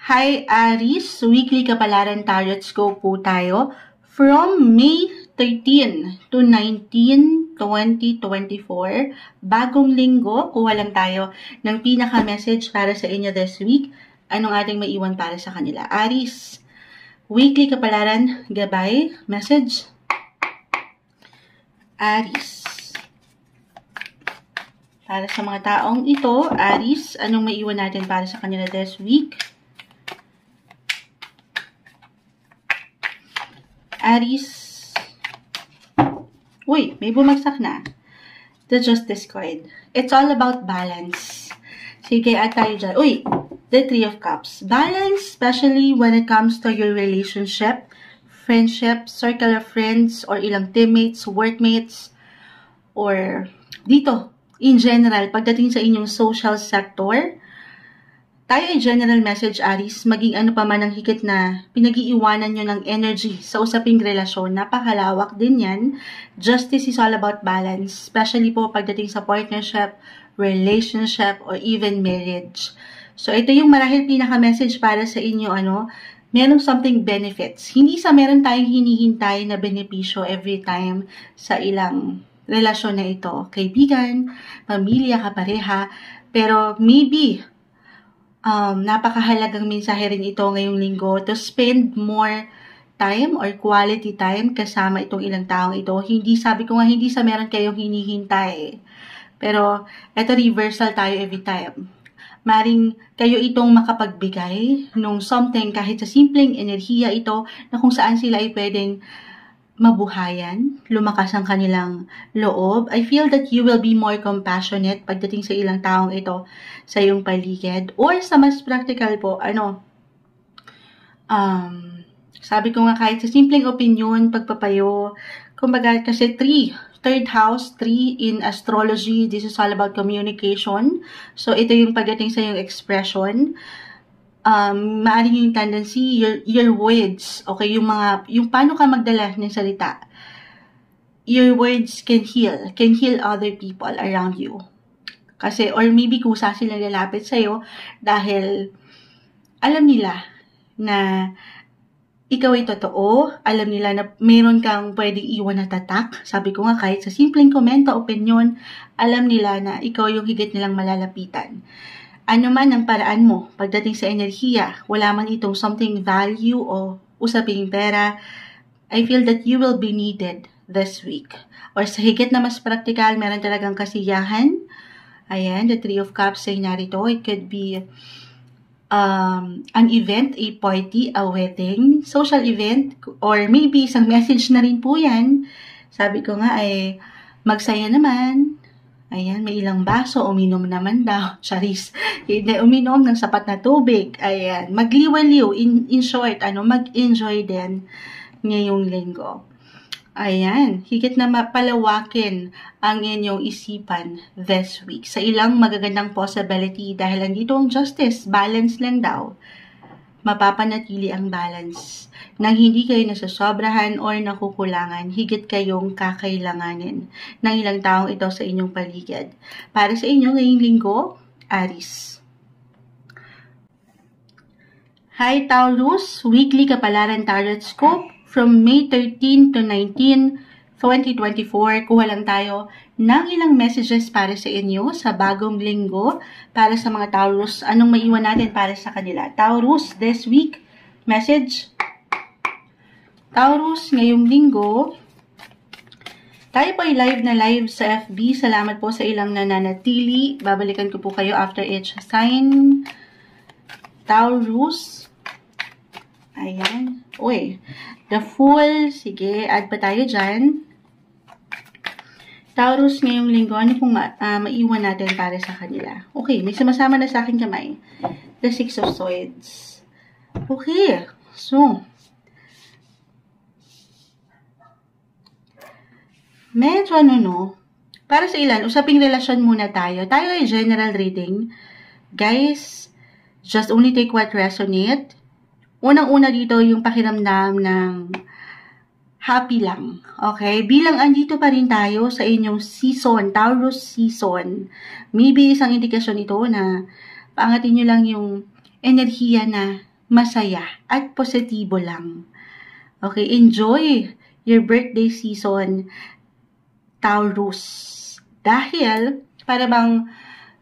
Hi Aries, weekly kapalaran tarot scope po tayo from May 13 to 19, 2024. Bagong linggo, kuha lang tayo ng pinaka-message para sa inyo this week. Anong ating maiwan para sa kanila? Aries, weekly kapalaran, gabay, message. Aries. Para sa mga taong ito, Aries, anong maiwan natin para sa kanila this week? Aries. Uy, may bumagsak na. The Justice card. It's all about balance. Sige, at tayo dyan. Uy, the Three of Cups. Balance, especially when it comes to your relationship, friendship, circle of friends, or ilang teammates, workmates, or dito, in general, pagdating sa inyong social sector. Tayo ay general message, Aries, maging ano pa man ang higit na pinag-iiwanan nyo ng energy sa usaping relasyon. Napakalawak din yan. Justice is all about balance, especially po pagdating sa partnership, relationship, or even marriage. So, ito yung marahil pinaka-message para sa inyo, merong something benefits. Hindi sa meron tayong hinihintay na benepisyo every time sa ilang relasyon na ito. Kaibigan, pamilya, kapareha, pero maybe napakahalagang mensahe rin ito ngayong linggo to spend more time or quality time kasama itong ilang taong ito. Hindi, sabi ko nga, hindi sa meron kayong hinihintay. Pero, ito reversal tayo every time. Maring kayo itong makapagbigay nung something kahit sa simpleng enerhiya ito na kung saan sila ay pwedeng mabuhayan, lumakas ang kanilang loob. I feel that you will be more compassionate pagdating sa ilang taong ito sa iyong paligid. Or sa mas practical po, sabi ko nga kahit sa simpleng opinion, pagpapayo, kumbaga kasi third house, 3 in astrology, this is all about communication. So ito yung pagdating sa iyong expression. Maaring yung tendency, your words, okay, yung paano ka magdala ng salita, your words can heal other people around you. Kasi, or maybe kusa silang lalapit sa'yo dahil alam nila na ikaw ay totoo, alam nila na meron kang pwedeng iwan na tatak. Sabi ko nga, kahit sa simpleng komento, opinion, alam nila na ikaw yung higit nilang malalapitan. Ano man ang paraan mo pagdating sa enerhiya, wala man itong something value o usaping pera, I feel that you will be needed this week. Or sa higit na mas practical, meron talagang kasiyahan. Ayan, the Three of Cups ay narito. It could be an event, a party, a wedding, social event, or maybe isang message na rin po yan. Sabi ko nga ay magsaya naman. Ayan, may ilang baso, uminom naman daw. Charis. Uminom ng sapat na tubig. Ayan, magliwaliw. In short, mag-enjoy din ngayong linggo. Ayan, higit na mapalawakin ang inyong isipan this week sa ilang magagandang possibility dahil andito ang justice, balance lang daw. Mapapanatili ang balance. Nang hindi kayo nasasobrahan or nakukulangan, higit kayong kakailanganin ng ilang taong ito sa inyong paligid. Para sa inyo ngayong linggo, Aries. Hi Taurus, weekly kapalaran tarot scope from May 13 to 19, 2024. Kuha lang tayo ng ilang messages para sa inyo sa bagong linggo. Para sa mga Taurus, anong maiwan natin para sa kanila? Taurus, this week, message. Taurus, ngayong linggo, tayo po ay live na live sa FB. Salamat po sa ilang nananatili. Babalikan ko po kayo after each sign. Taurus. Ayan. Uy, the Fool. Sige, add pa tayo dyan. Taurus, ngayong linggo, ano pong maiwan natin para sa kanila? Okay, may sumasama na sa akin kamay. The Six of Swords. Okay, so, medyo para sa ilan, usaping relasyon muna tayo. Tayo ay general reading. Guys, just only take what resonate. Unang-una dito yung pakiramdam ng happy lang. Okay? Bilang andito pa rin tayo sa inyong season, Taurus season, maybe isang indikasyon ito na paangatin nyo lang yung enerhiya na masaya at positibo lang. Okay, enjoy your birthday season, Taurus. Dahil, para bang,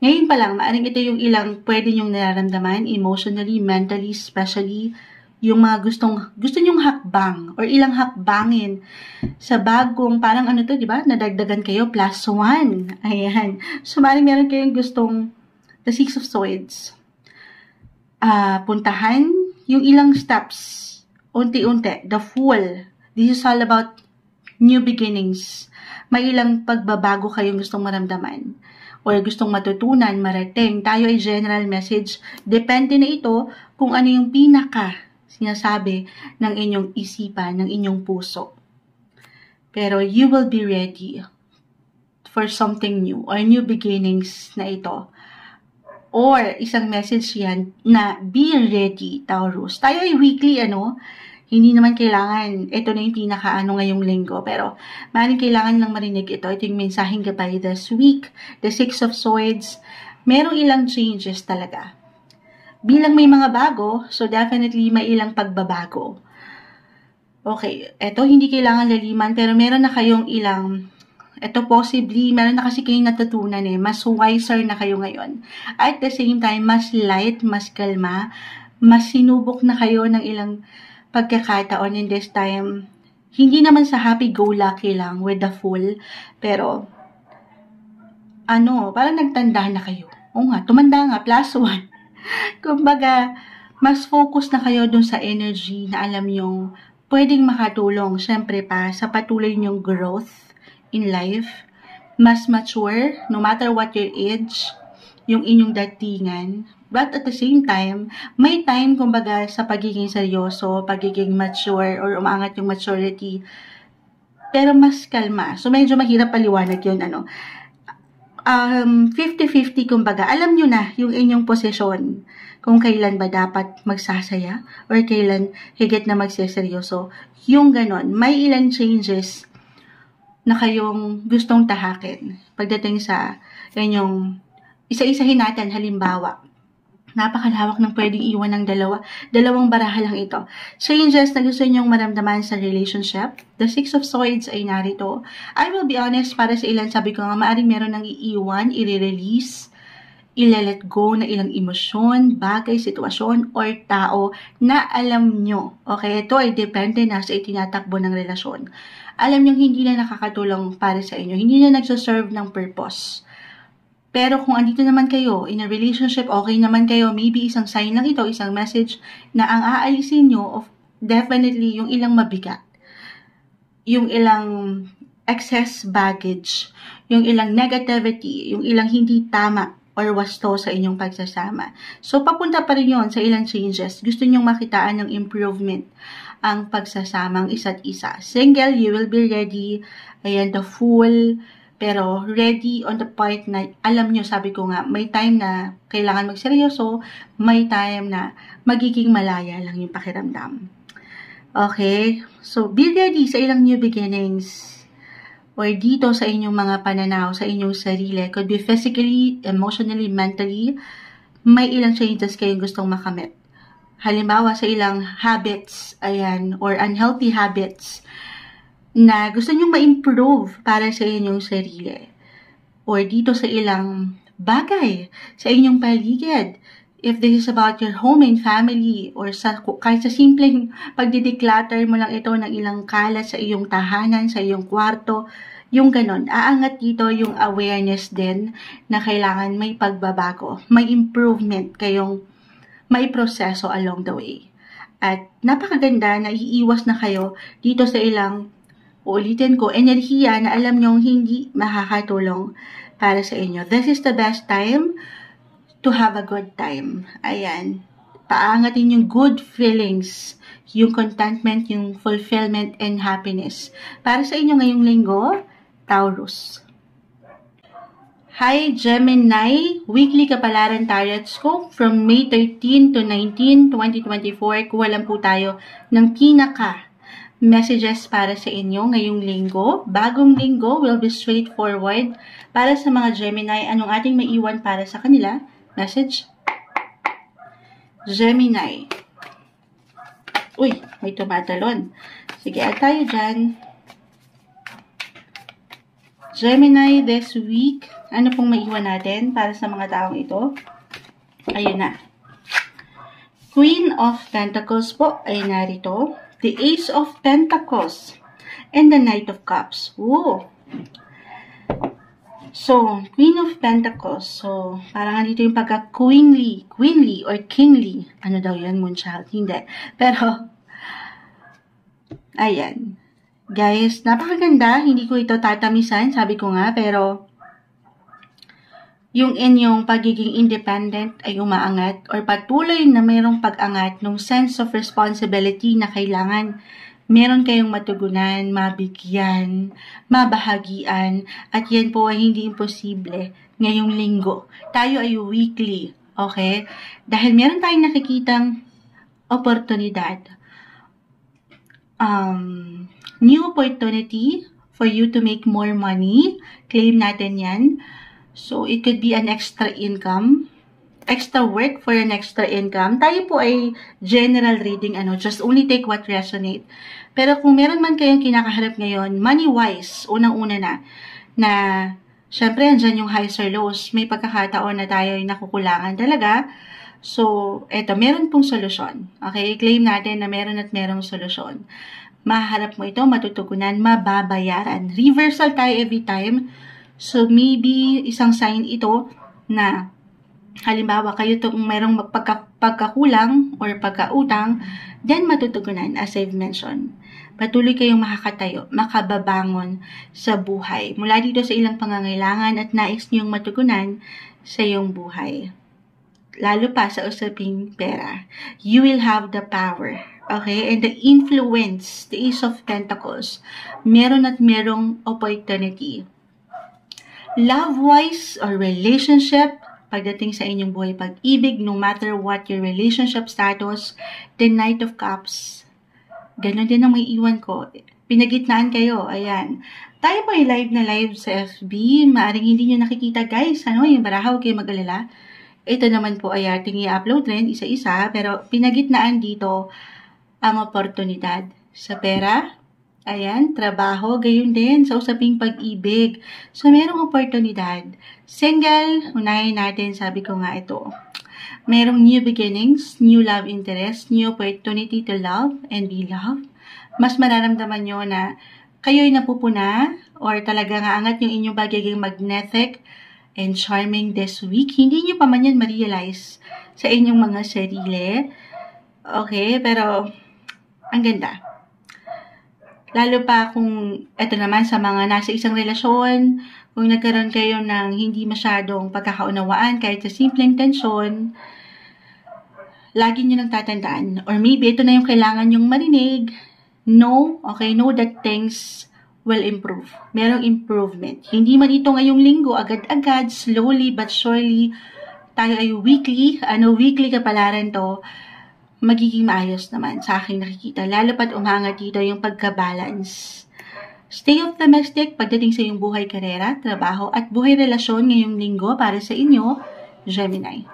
ngayon pa lang, maaring ito yung ilang pwede nyong nararamdaman, emotionally, mentally, especially, yung mga gusto nyong hakbang or ilang hakbangin sa bagong, parang ano to, di ba? Nadagdagan kayo, +1. Ayan. So, maaaring meron kayong gustong the Six of Swords. Puntahan yung ilang steps, unti-unti, the Fool. This is all about new beginnings. May ilang pagbabago kayong gustong maramdaman or gustong matutunan, marating. Tayo ay general message. Depende na ito kung ano yung sinasabi ng inyong isipan, ng inyong puso. Pero you will be ready for something new or new beginnings na ito. Or isang message yan na be ready, Taurus. Tayo ay weekly, hindi naman kailangan, ito na yung ngayong linggo. Pero maaaring kailangan lang marinig ito. Ito yung mensaheng gabay this week, the Six of Swords. Merong ilang changes talaga. Bilang may mga bago, so definitely may ilang pagbabago. Okay, eto hindi kailangan laliman, pero meron na kayong ilang, eto possibly, meron na kasi kayong natutunan mas wiser na kayo ngayon. At the same time, mas light, mas kalma, mas sinubok na kayo ng ilang pagkakataon in this time. Hindi naman sa happy-go-lucky lang with the Fool, pero, parang nagtanda na kayo. Oo nga, tumanda nga, +1. Kumbaga, mas focus na kayo dun sa energy na alam yung pwedeng makatulong, syempre pa, sa patuloy niyong growth in life. Mas mature, no matter what your age, yung inyong datingan. But at the same time, may time, kumbaga, sa pagiging seryoso, pagiging mature, or umangat yung maturity. Pero mas kalma. So, medyo mahirap paliwanag yun, 50-50 kumbaga, alam nyo na yung inyong posisyon kung kailan ba dapat magsasaya or kailan higit na magseseryoso. Yung ganon, may ilang changes na kayong gustong tahakin pagdating sa inyong isa-isahin natin. Halimbawa, napakalawak ng pwedeng iwan ng dalawang baraha lang ito. Changes na gusto nyong maramdaman sa relationship. The Six of Swords ay narito. I will be honest, para sa ilan, sabi ko nga, maaaring meron ng iiwan, i-release, i-let go na ilang emosyon, bagay, sitwasyon, or tao na alam nyo. Okay, ito ay depende na sa itinatakbo ng relasyon. Alam nyo, hindi na nakakatulong para sa inyo. Hindi na nagsaserve ng purpose. Pero kung andito naman kayo, in a relationship, okay naman kayo, maybe isang sign lang ito, isang message na ang aalisin nyo, definitely yung ilang mabigat, yung ilang excess baggage, yung ilang negativity, yung ilang hindi tama or wasto sa inyong pagsasama. So, papunta pa rin yun sa ilang changes. Gusto nyong makitaan ng improvement ang pagsasamang isa't isa. Single, you will be ready. Ayan, the Fool. Pero ready on the point na alam nyo, sabi ko nga, may time na kailangan magseryoso, may time na magiging malaya lang yung pakiramdam. Okay? So, be ready sa ilang new beginnings or dito sa inyong mga pananaw, sa inyong sarili. Could be physically, emotionally, mentally. May ilang changes kayong gustong makamit. Halimbawa sa ilang habits, ayan, or unhealthy habits na gusto nyong ma-improve para sa inyong sarili. Or dito sa ilang bagay, sa inyong paligid. If this is about your home and family, or kahit sa simpleng pagdideclutter mo lang ito ng ilang kalat sa iyong tahanan, sa iyong kwarto, yung ganon. Aangat dito yung awareness din na kailangan may pagbabago, may improvement kayong may proseso along the way. At napakaganda na iiwas na kayo dito sa ilang, uulitin ko, enerhiya na alam nyong hindi makakatulong para sa inyo. This is the best time to have a good time. Ayan. Paangatin yung good feelings, yung contentment, yung fulfillment and happiness. Para sa inyo ngayong linggo, Taurus. Hi Gemini, weekly kapalaran tarot scope from May 13 to 19, 2024. Kuha lang po tayo ng messages para sa inyo ngayong linggo. Bagong linggo will be straightforward. Para sa mga Gemini, anong ating maiwan para sa kanila? Message? Gemini. Uy, may tumatalon. Sige, add tayo dyan. Gemini this week. Ano pong maiwan natin para sa mga taong ito? Ayun na. Queen of Pentacles po ay narito. The Ace of Pentacles. And the Knight of Cups. Ooh. So, Queen of Pentacles. So, parang dito yung pagka-queenly or kingly. Ano daw yun, Moonchild? Hindi. Pero, ayan. Guys, napakaganda. Hindi ko ito tatamisan, sabi ko nga. Pero, yung inyong pagiging independent ay umaangat or patuloy na mayroong pag-angat ng sense of responsibility na kailangan meron kayong matugunan, mabigyan, mabahagian, at yan po ay hindi imposible ngayong linggo. Tayo ay weekly, okay? Dahil meron tayong nakikitang oportunidad. New opportunity for you to make more money. Claim natin yan. So, it could be an extra income, extra work for an extra income. Tayo po ay general reading, just only take what resonate. Pero kung meron man kayong kinakaharap ngayon, money-wise, unang-una na syempre, andyan yung highs or lows. May pagkakataon na tayo ay nakukulangan talaga. So, eto, meron pong solusyon. Okay, claim natin na meron at merong solusyon. Maharap mo ito, matutugunan, mababayaran. Reversal tayo every time. So, maybe isang sign ito na halimbawa, kayo itong mayroong pagkakulang or pagkautang, then matutugunan, as I've mentioned. Patuloy kayong makakatayo, makababangon sa buhay. Mula dito sa ilang pangangailangan at nais niyong matugunan sa iyong buhay. Lalo pa sa usaping pera. You will have the power. Okay? And the influence, the Ace of Pentacles, meron at merong opportunity. Love-wise or relationship, pagdating sa inyong buhay pag-ibig, no matter what your relationship status, the Knight of Cups. Ganon din ang may iwan ko. Pinagitnaan kayo, ayan. Tayo po ay live na live sa FB. Maaring hindi nyo nakikita guys, yung baraha, huwag kayo mag-alala. Ito naman po ay ating i-upload rin, isa-isa, pero pinagitnaan dito ang oportunidad sa pera. Ayan, trabaho, gayon din sa usaping pag-ibig. So, merong oportunidad. Single, unahin natin, sabi ko nga ito. Merong new beginnings, new love interest, new opportunity to love and be loved. Mas mararamdaman nyo na kayo'y napupuna or talagang aangat yung inyong pagiging magnetic and charming this week. Hindi nyo pa man yan ma-realize sa inyong mga sarili. Okay, pero ang ganda. Lalo pa kung, eto naman sa mga nasa isang relasyon, kung nagkaroon kayo ng hindi masyadong pagkakaunawaan, kahit sa simpleng tensyon, lagi nyo nang tatandaan. Or maybe ito na yung kailangan nyong marinig. Know that things will improve. Merong improvement. Hindi man ito ngayong linggo, agad-agad, slowly but surely, tayo ay weekly. Weekly kapalaran to, magiging maayos naman sa aking nakikita. Lalo pat umangat dito yung pagka-balance. Stay optimistic pagdating sa iyong buhay karera, trabaho at buhay relasyon ngayong linggo para sa inyo, Gemini.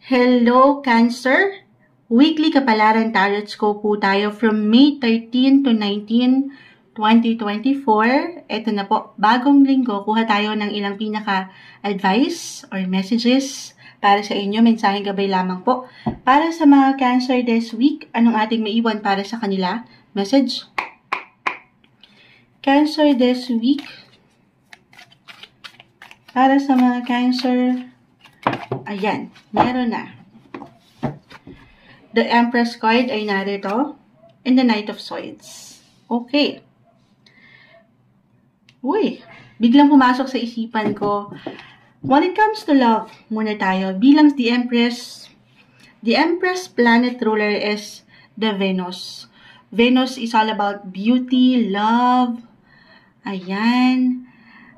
Hello, Cancer! Weekly Kapalaran Tarot Scope po tayo from May 13 to 19, 2024. Ito na po, bagong linggo, kuha tayo ng ilang pinaka-advice or messages para sa inyo, mensaheng gabay lamang po. Para sa mga Cancer this week, anong ating maiwan para sa kanila? Message. Cancer this week. Para sa mga Cancer, ayan, meron na. The Empress card ay narito. And the Knight of Swords. Okay. Uy, biglang pumasok sa isipan ko. When it comes to love, muna tayo. Bilang the Empress planet ruler is the Venus. Venus is all about beauty, love, ayan,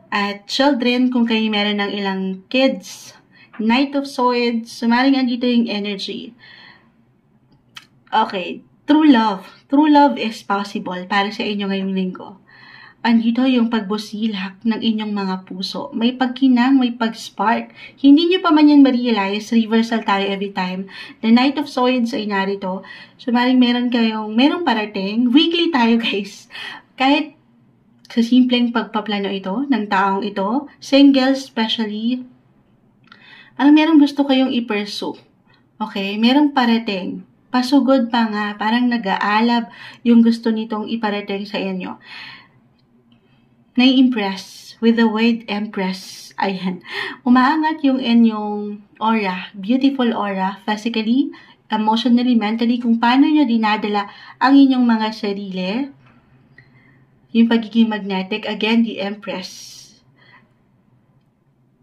at children, kung kayo meron ng ilang kids. Knight of Swords, sumaring andito yung energy. Okay, true love is possible para sa inyo ngayong linggo. andito yung pagbusilak ng inyong mga puso. May pagkinang, may pag-spark. Hindi nyo pa man yan ma-realize, reversal tayo every time. The Knight of Swords ay narito. So, maring merong parating. Weekly tayo, guys. Kahit sa simpleng pagpaplano ito, ng taong ito, single especially, merong gusto kayong i-pursue. Okay? Merong parating. Pasugod pa nga, parang nag-aalab yung gusto nitong iparating sa inyo. Nai-impress with the word Empress. Ayan. Umaangat yung inyong aura, beautiful aura, physically, emotionally, mentally, kung paano nyo dinadala ang inyong mga sarili. Yung pagiging magnetic, again, the Empress.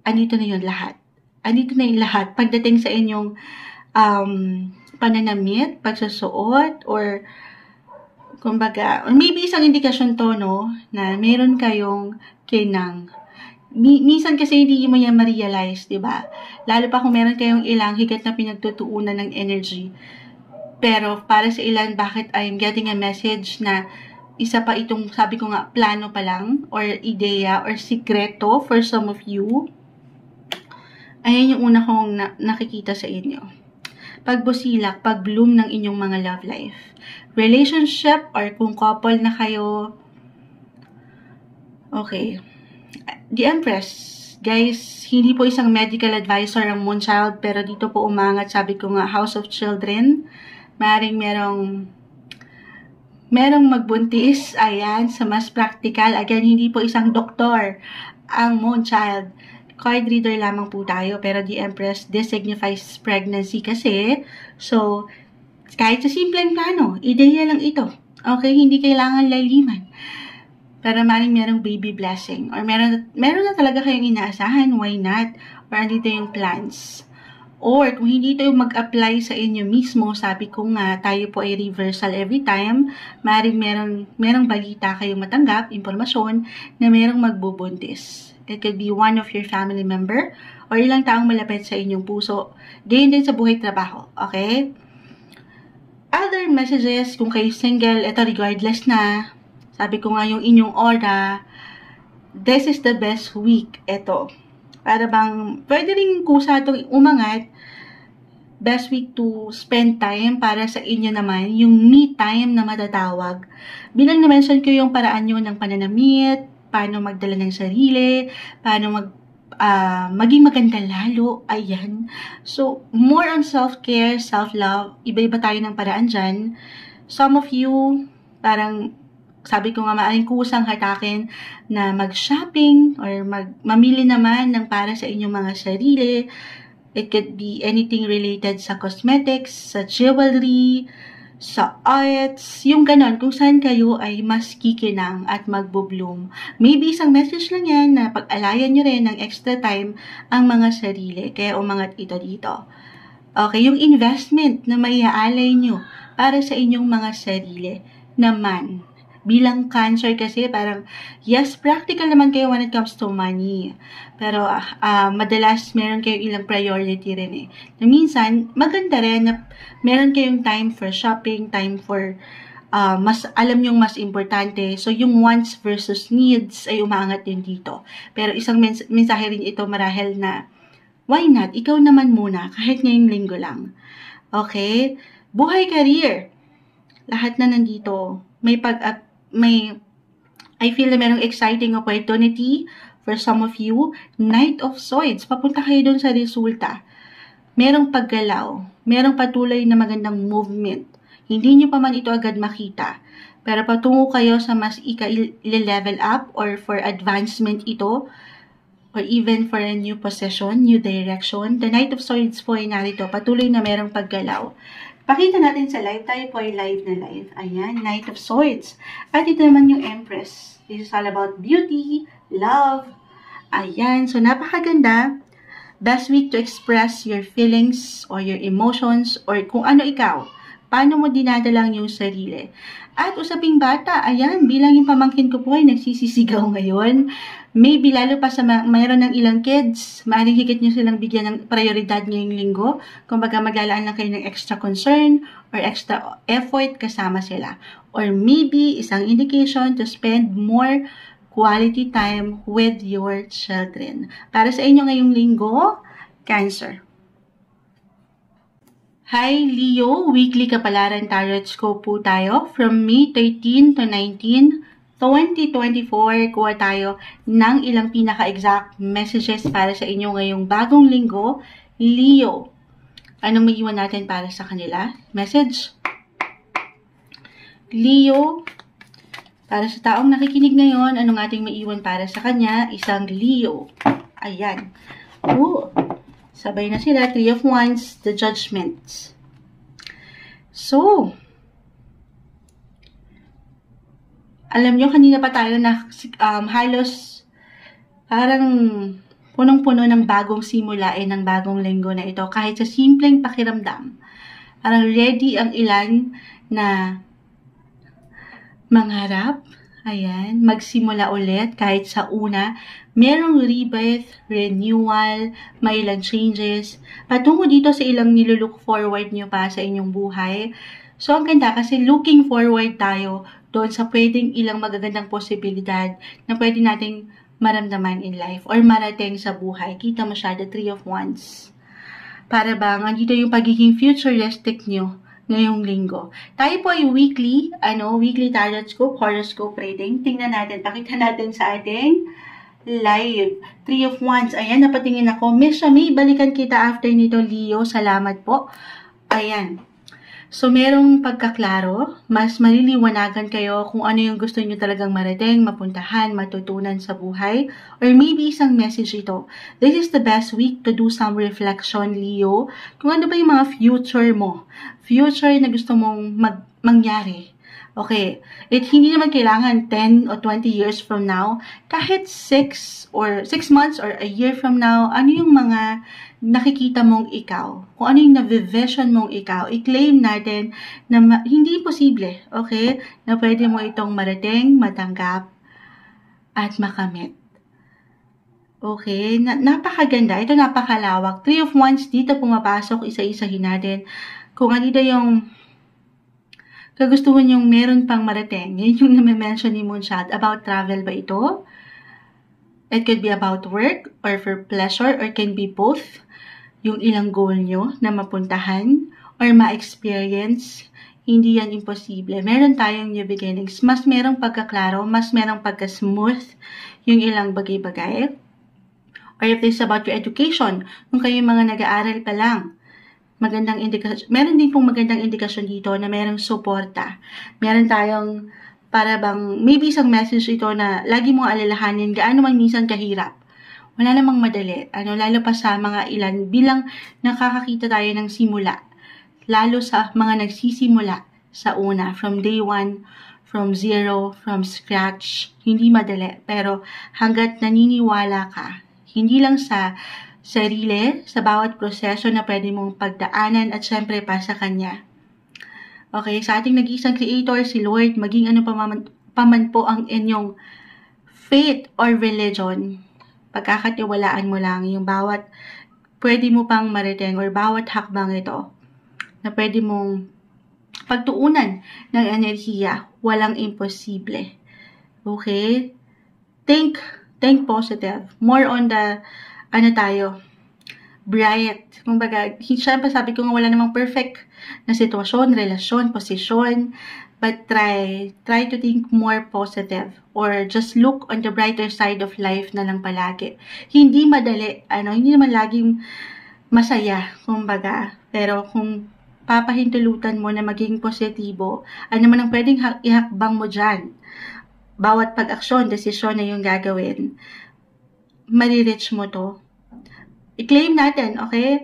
Andito na yun lahat. Andito na yung lahat. Pagdating sa inyong pananamit, pagsusuot, or kumbaga, or maybe isang indikasyon to, no, na meron kayong kinang. Minsan kasi hindi mo yan ma-realize, diba? Lalo pa kung meron kayong ilang higit na pinagtutuunan ng energy. Pero para sa ilan, bakit I'm getting a message na isa pa itong, sabi ko nga, plano pa lang, or ideya, or sikreto for some of you. Ayan yung una kong nakikita sa inyo. Pagbusilak, pag-bloom ng inyong mga love life. Relationship, or kung couple na kayo. Okay. The Empress. Guys, hindi po isang medical advisor ang Moonchild, pero dito po umangat, sabi ko nga, House of Children. Maring merong magbuntis, ayan, sa mas practical. Again, hindi po isang doktor ang Moonchild. Card reader lamang po tayo, pero the Empress, this signifies pregnancy kasi. So, kahit sa simpleng plano, ideya lang ito. Okay, hindi kailangan laliman. Pero maring merong baby blessing. Or meron na talaga kayong inaasahan, why not? Or andito yung plans. Or kung hindi ito yung mag-apply sa inyo mismo, sabi ko nga, tayo po ay reversal every time. Maring merong balita kayong matanggap, impormasyon, na merong magbubuntis. It could be one of your family member or ilang taong malapit sa inyong puso. Ganyan din sa buhay trabaho. Okay? Other messages, kung kayo single, ito regardless na. Sabi ko nga yung inyong aura, this is the best week. Ito. Para bang, pwede rin kusa itong umangat. Best week to spend time para sa inyo naman, yung me time na matatawag. Bilang na-mention ko yung paraan nyo ng pananamit, paano magdala ng sarili, paano maging maganda lalo, ayan. So, more on self-care, self-love, iba-iba tayo ng paraan dyan. Some of you, parang, sabi ko nga, maaring kusang hatakin na mag-shopping or mamili naman ng para sa inyong mga sarili. It could be anything related sa cosmetics, sa jewelry, sa arts, yung ganon, kung saan kayo ay mas kikinang at magbo-bloom. Maybe isang message lang yan na pag-alayan nyo rin ng extra time ang mga sarili, kaya umangat ito dito. Okay, yung investment na maiaalay nyo para sa inyong mga sarili naman. Bilang Cancer kasi parang, yes, practical naman kayo when it comes to money. Pero madalas meron kayong ilang priority rin eh. Na minsan, maganda rin na meron kayong time for shopping, time for mas alam nyong mas importante. So, yung wants versus needs ay umaangat din dito. Pero isang mensahe rin ito marahil na, why not? Ikaw naman muna, kahit ngayong linggo lang. Okay? Buhay, career. Lahat na nandito. I feel na merong exciting opportunity for some of you. Knight of Swords. Papunta kayo dun sa resulta. Merong paggalaw. Merong patuloy na magandang movement. Hindi nyo pa man ito agad makita. Pero patungo kayo sa mas level up or for advancement ito. Or even for a new possession, new direction. The Knight of Swords po ay narito. Patuloy na merong paggalaw. Pakita natin sa live. Tayo po ay live na live. Ayan, Knight of Swords. At ito naman yung Empress. This is all about beauty, love. Ayan, so napakaganda. Best week to express your feelings or your emotions or kung ano ikaw. Paano mo dinadalang yung sarili. At usaping bata, ayan, bilang yung pamangkin ko po ay nagsisisigaw ngayon. Maybe lalo pa sa mayroon ng ilang kids, maaaring higit nyo silang bigyan ng prioridad ngayong linggo. Kumbaga maglalaan lang kayo ng extra concern or extra effort kasama sila. Or maybe isang indication to spend more quality time with your children. Para sa inyo ngayong linggo, Cancer. Hi Leo, weekly kapalaran tarot scope po tayo from May 13 to 19, 2024. Kuha tayo ng ilang pinaka-exact messages para sa inyo ngayong bagong linggo, Leo. Anong maiwan natin para sa kanila? Message? Leo, para sa taong nakikinig ngayon, anong ating maiwan para sa kanya? Isang Leo. Ayan. Oh. Sabay na sila, Three of Wands, the Judgment. So, alam nyo, kanina pa tayo na halos parang punong-puno ng bagong simula ng bagong linggo na ito. Kahit sa simpleng pakiramdam, parang ready ang ilan na mangarap, ayan, magsimula ulit kahit sa una. Merong rebirth, renewal, may ilang changes. Patungo dito sa ilang nilulook forward nyo pa sa inyong buhay. So, ang ganda kasi looking forward tayo doon sa pwedeng ilang magagandang posibilidad na pwede nating maramdaman in life or marating sa buhay. Kita mo siya, the Three of Wands. Para bang, andito yung pagiging futuristic nyo ngayong linggo. Tayo po ay weekly tarot scope, horoscope reading. Tingnan natin, pakita natin sa ating live. Three of Wands. Ayan, napatingin ako. Miss Shami, balikan kita after nito, Leo. Salamat po. Ayan. So, merong pagkaklaro. Mas maliliwanagan kayo kung ano yung gusto nyo talagang marating, mapuntahan, matutunan sa buhay. Or maybe isang message ito. This is the best week to do some reflection, Leo. Kung ano ba yung mga future mo. Future na gusto mong mangyari. Okay, hindi naman kailangan 10 o 20 years from now. Kahit 6 months or a year from now, ano yung mga nakikita mong ikaw? Kung ano yung na-vision mong ikaw, i-claim natin na hindi posible, okay? Na pwede mo itong marating, matanggap, at makamit. Okay, napakaganda. Ito napakalawak. Three of Wands, dito pumapasok, isa-isahin natin. Kung ano yung kagustuhan yung meron pang marating. Yan yung na-mention ni Moonshot. About travel ba ito? It could be about work or for pleasure or can be both. Yung ilang goal nyo na mapuntahan or ma-experience. Hindi yan imposible. Meron tayong new beginnings. Mas merong pagkaklaro, mas merong pagka-smooth yung ilang bagay-bagay. Or if this is about your education, kung kayo mga nag-aaral pa lang, magandang indikasyon. Meron din pong magandang indikasyon dito na merong suporta. Meron tayong para bang maybe isang message ito na lagi mong alalahanin gaano man minsan kahirap. Wala namang madali. Lalo pa sa mga ilan bilang nakakakita tayo ng simula. Lalo sa mga nagsisimula sa una, from day one, from zero, from scratch. Hindi madali. Pero hanggat naniniwala ka, hindi lang sa sarili, sa bawat proseso na pwede mong pagdaanan at syempre pa sa Kanya. Okay, sa ating nag-iisang Creator, si Lord, maging ano paman po ang inyong faith or religion, pagkakatiwalaan mo lang yung bawat pwede mo pang marating or bawat hakbang ito na pwede mong pagtuunan ng enerhiya, walang imposible. Okay? Think positive. More on the bright. Kumbaga, syempre sabi ko nga wala namang perfect na sitwasyon, relasyon, posisyon, but try to think more positive or just look on the brighter side of life na lang palagi. Hindi madali, hindi naman laging masaya, kumbaga, pero kung papahintulutan mo na maging positibo, ano man ang pwedeng ihakbang mo dyan, bawat pag-aksyon, desisyon na yung gagawin, marireach mo to. I-claim natin, okay?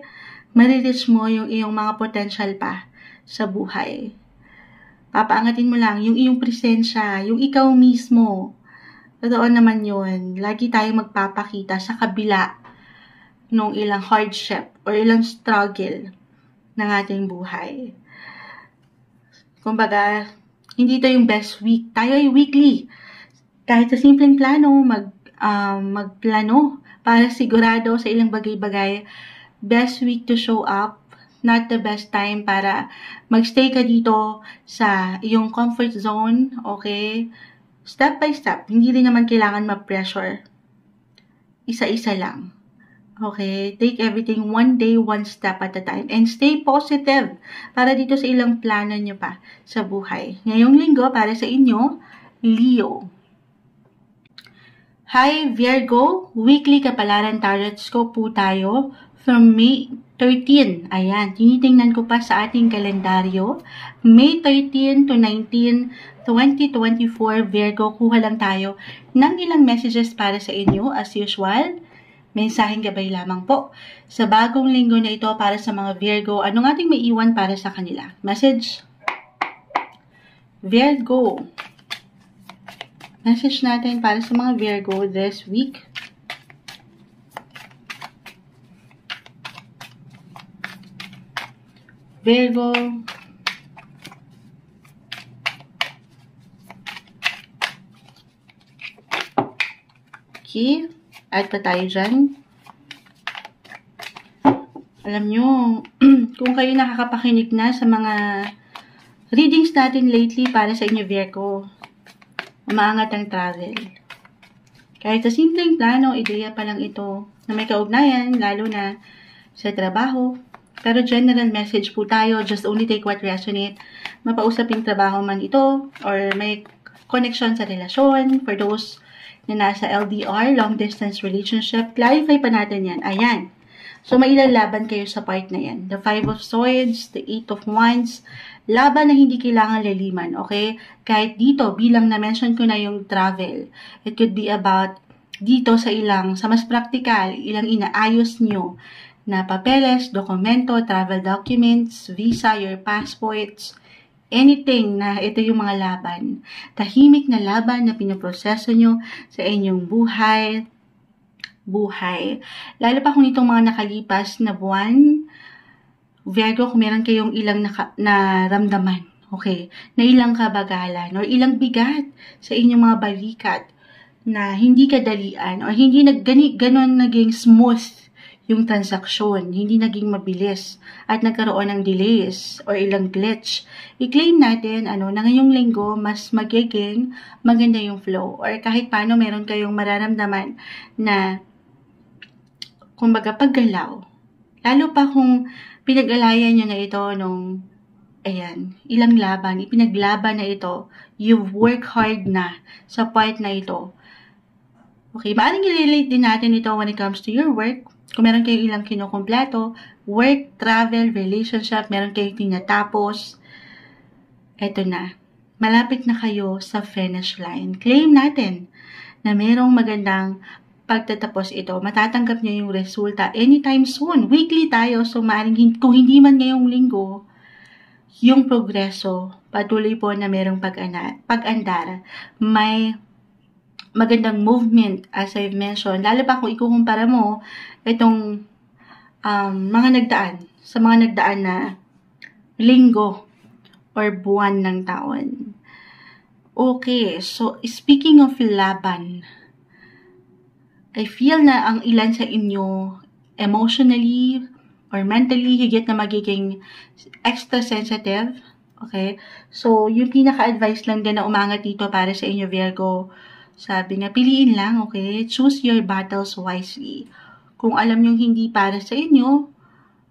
Marireach mo yung iyong mga potential pa sa buhay. Papaangatin mo lang yung iyong presensya, yung ikaw mismo. Totoo naman yun. Lagi tayong magpapakita sa kabila nung ilang hardship or ilang struggle ng ating buhay. Kumbaga, hindi ito yung best week. Tayo ay weekly. Kahit sa simpleng plano, magplano para sigurado sa ilang bagay-bagay, best week to show up, not the best time para magstay ka dito sa iyong comfort zone, okay? Step by step. Hindi rin naman kailangan ma-pressure. Isa-isa lang. Okay? Take everything one day, one step at a time. And stay positive para dito sa ilang plano nyo pa sa buhay. Ngayong linggo, para sa inyo, Leo. Hi Virgo, weekly kapalaran tarot scope po tayo from May 13. Ayan, tinitingnan ko pa sa ating kalendaryo. May 13 to 19, 2024, Virgo, kuha lang tayo ng ilang messages para sa inyo as usual. Mensaheng gabay lamang po. Sa bagong linggo na ito para sa mga Virgo, anong ating may iwan para sa kanila? Message. Virgo. Message natin para sa mga Virgo this week. Virgo. Okay. Add pa tayo dyan. Alam nyo, kung kayo nakakapakinig na sa mga readings natin lately para sa inyo, Virgo, umaangat ang travel. Kahit sa simpleng plano, ideya pa lang ito na may kaugnayan, lalo na sa trabaho. Pero general message po tayo, just only take what resonate. Mapausaping trabaho man ito, or may connection sa relasyon, for those na nasa LDR, long distance relationship, clarify pa natin yan. Ayan. So, mailalaban kayo sa part na yan. The 5 of Swords, the 8 of Wands, laban na hindi kailangan laliman, okay? Kahit dito, bilang na-mention ko na yung travel, it could be about dito sa mas practical, ilang inaayos nyo na papeles, dokumento, travel documents, visa, your passports, anything na ito yung mga laban. Tahimik na laban na pinoproseso nyo sa inyong buhay. Lalo pa kung itong mga nakalipas na buwan, Virgo, kung meron kayong ilang naramdaman, okay, na ilang kabagalan or ilang bigat sa inyong mga balikat na hindi kadalian or hindi ganon naging smooth yung transaksyon, hindi naging mabilis at nagkaroon ng delays or ilang glitch, i-claim natin na ngayong linggo mas magiging maganda yung flow or kahit paano meron kayong mararamdaman na kumbaga paggalaw. Lalo pa kung pinag-alayan nyo na ito nung ilang laban, ipinaglaban na ito, you've worked hard na sa part na ito. Okay, maaaring i-relate din natin ito when it comes to your work. Kung meron kayong ilang kinukumpleto, work, travel, relationship, meron kayong tinatapos, eto na. Malapit na kayo sa finish line. Claim natin na merong magandang pagtatapos ito. Matatanggap nyo yung resulta anytime soon. Weekly tayo, so maaaring kung hindi man ngayong linggo, yung progreso, patuloy po na merong pag-andar. May magandang movement, as I've mentioned, lalo pa kung ikukumpara mo itong mga nagdaan na linggo or buwan ng taon. Okay, so speaking of laban, I feel na ang ilan sa inyo emotionally or mentally higit na magiging extra sensitive. Okay, so yung pinaka-advice lang din na umangat dito para sa inyo, Virgo, sabi nga, piliin lang, okay? Choose your battles wisely. Kung alam nyo hindi para sa inyo,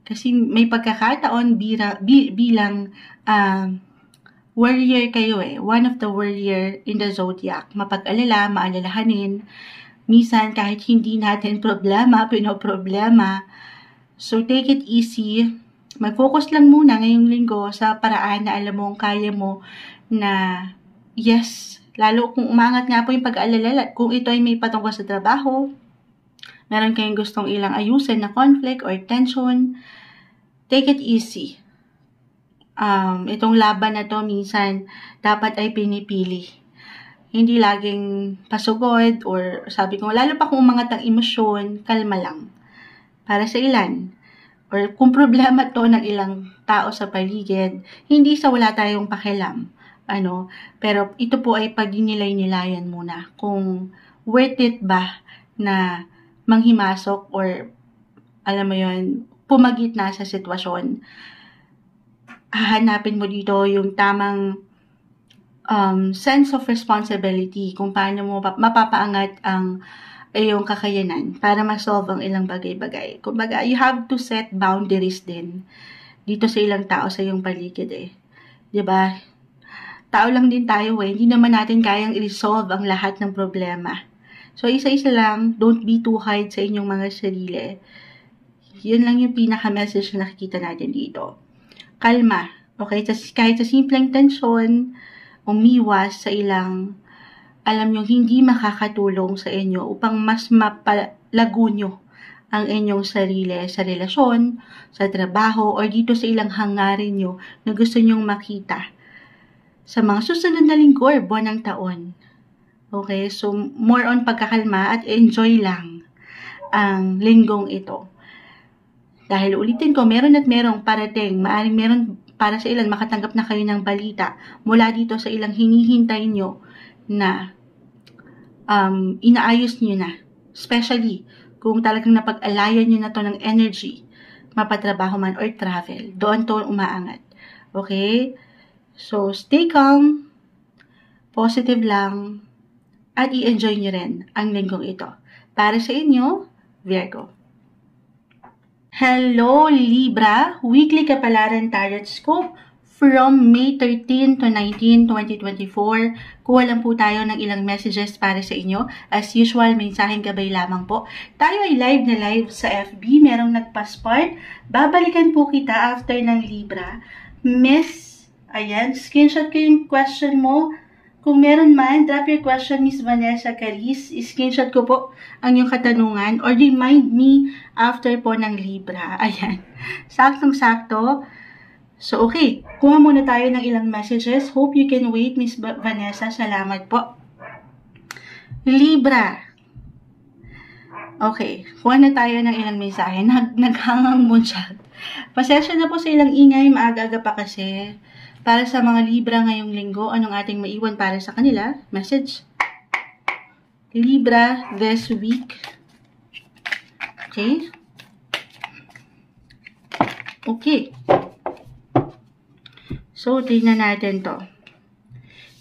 kasi may pagkakataon bilang warrior kayo one of the warrior in the zodiac. Mapag-alala, maalalahanin. Minsan, kahit hindi natin pinoproblema. So, take it easy. Mag-focus lang muna ngayong linggo sa paraan na alam mo, kaya mo na yes, lalo kung umangat nga po yung pag-aalala, kung ito ay may patungkol sa trabaho, meron kayong gustong ilang ayusin na conflict or tension, take it easy. Itong laban na to minsan dapat ay pinipili. Hindi laging pasugod or sabi ko, lalo pa kung umangat ang emosyon, kalma lang. Para sa ilan, or kung problema to ng ilang tao sa paligid, hindi sa wala tayong pakialam. Pero ito po ay pag-nilay-nilayan muna kung worth it ba na manghimasok or alam mo yon, pumagit na sa sitwasyon. Hahanapin mo dito yung tamang sense of responsibility kung paano mo mapapaangat ang iyong kakayanan para ma-solve ang ilang bagay-bagay. Kumbaga, you have to set boundaries din dito sa ilang tao sa iyong paligid eh. 'Di ba? Tao lang din tayo eh. Hindi naman natin kayang i-resolve ang lahat ng problema. So, isa-isa lang, don't be too hard sa inyong mga sarili. Yun lang yung pinaka-message na nakikita natin dito. Kalma. Okay? Kahit sa simpleng tensyon, umiwas sa ilang alam nyo, hindi makakatulong sa inyo upang mas mapalago nyo ang inyong sarili sa relasyon, sa trabaho, o dito sa ilang hangarin nyo na gusto nyong makita sa mga susunod na linggo or buwan ng taon. Okay? So, more on pagkakalma at enjoy lang ang linggong ito. Dahil ulitin ko, meron at merong parating, maaring meron para sa ilan makatanggap na kayo ng balita mula dito sa ilang hinihintay nyo na inaayos nyo na. Especially kung talagang napag-alayan nyo na to ng energy, mapatrabaho man or travel. Doon to umaangat. Okay? So, stay calm, positive lang, at i-enjoy nyo rin ang linggong ito. Para sa inyo, Virgo. Hello, Libra! Weekly Kapalaran Tarot Scope from May 13 to 19, 2024. Kuha lang po tayo ng ilang messages para sa inyo. As usual, mensaheng gabay lamang po. Tayo ay live na live sa FB. Merong nagpa-spark. Babalikan po kita after ng Libra. Miss, ayan, screenshot ko yung question mo. Kung meron man, drop your question, Miss Vanessa Caris. Screenshot ko po ang yung katanungan or remind me after po ng Libra. Ayan, saktong-sakto. So, okay. Kuha muna tayo ng ilang messages. Hope you can wait, Miss Vanessa. Salamat po. Libra. Okay. Kuha na tayo ng ilang mensahe. Naghangang mo chat. Pasensya na po sa ilang ingay. Maaga-aga pa kasi. Para sa mga Libra ngayong linggo, anong ating maiwan para sa kanila? Message. Libra this week. Okay. Okay. So, tingnan natin to.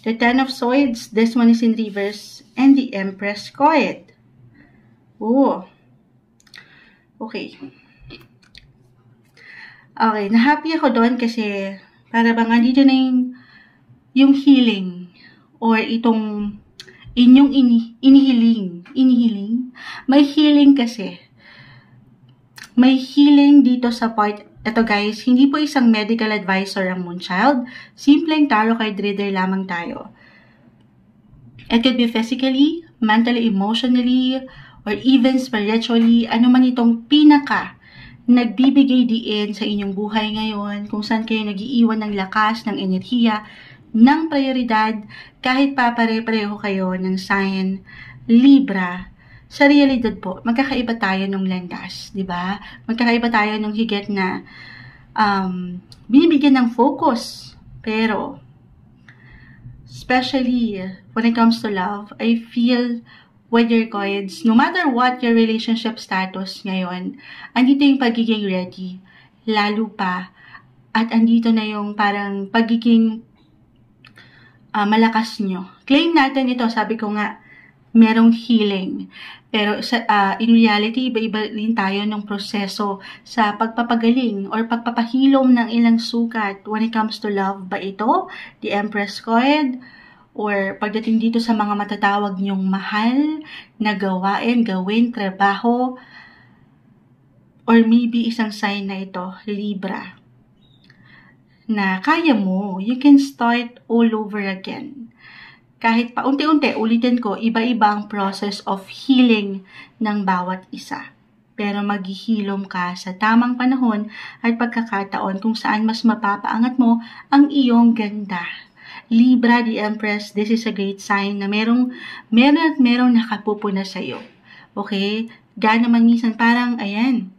The Ten of Swords, this one is in reverse, and the Empress card. Oh. Okay. Okay, na-happy ako doon kasi para bang andito na yung healing or itong inyong inihiling. May healing kasi. May healing dito sa part. Ito guys, hindi po isang medical advisor ang Moonchild. Simpleng tarot card reader lamang tayo. It could be physically, mentally, emotionally, or even spiritually. Ano man itong pinaka nagbibigay diin sa inyong buhay ngayon, kung saan kayo nag-iiwan ng lakas, ng enerhiya, ng prioridad, kahit papare-pareho kayo ng sign Libra. Sa realidad po, magkakaiba tayo ng landas, di ba? Magkakaiba tayo ng higit na binibigyan ng focus. Pero, especially when it comes to love, I feel with your cards, no matter what your relationship status ngayon, andito yung pagiging ready, lalo pa, at andito na yung parang pagiging malakas nyo. Claim natin ito, sabi ko nga, merong healing. Pero in reality, iba-iba rin tayo ng proseso sa pagpapagaling or pagpapahilom ng ilang sukat when it comes to love. Ba ito, the Empress card, or pagdating dito sa mga matatawag nyong mahal na gawain, gawin, trabaho, or maybe isang sign na ito, Libra, na kaya mo, you can start all over again. Kahit pa unti-unti, ulitin ko, iba-iba ang process of healing ng bawat isa. Pero maghihilom ka sa tamang panahon at pagkakataon kung saan mas mapapaangat mo ang iyong ganda. Libra, the Empress, this is a great sign na merong nakapupuna sa'yo. Okay? Gano'n naman minsan, parang, ayan,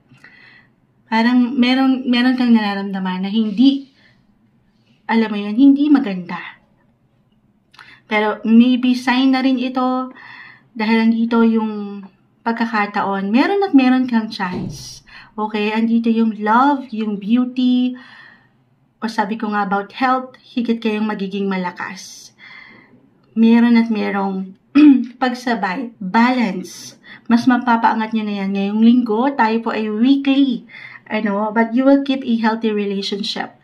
parang meron kang nararamdaman na hindi, alam mo yun, hindi maganda. Pero maybe sign na rin ito dahil andito yung pagkakataon. Meron kang chance. Okay? Andito yung love, yung beauty, o sabi ko nga about health, higit kayong magiging malakas. meron at merong pagsabay, balance. Mas mapapaangat nyo na yan. Ngayong linggo, tayo po ay weekly. But you will keep a healthy relationship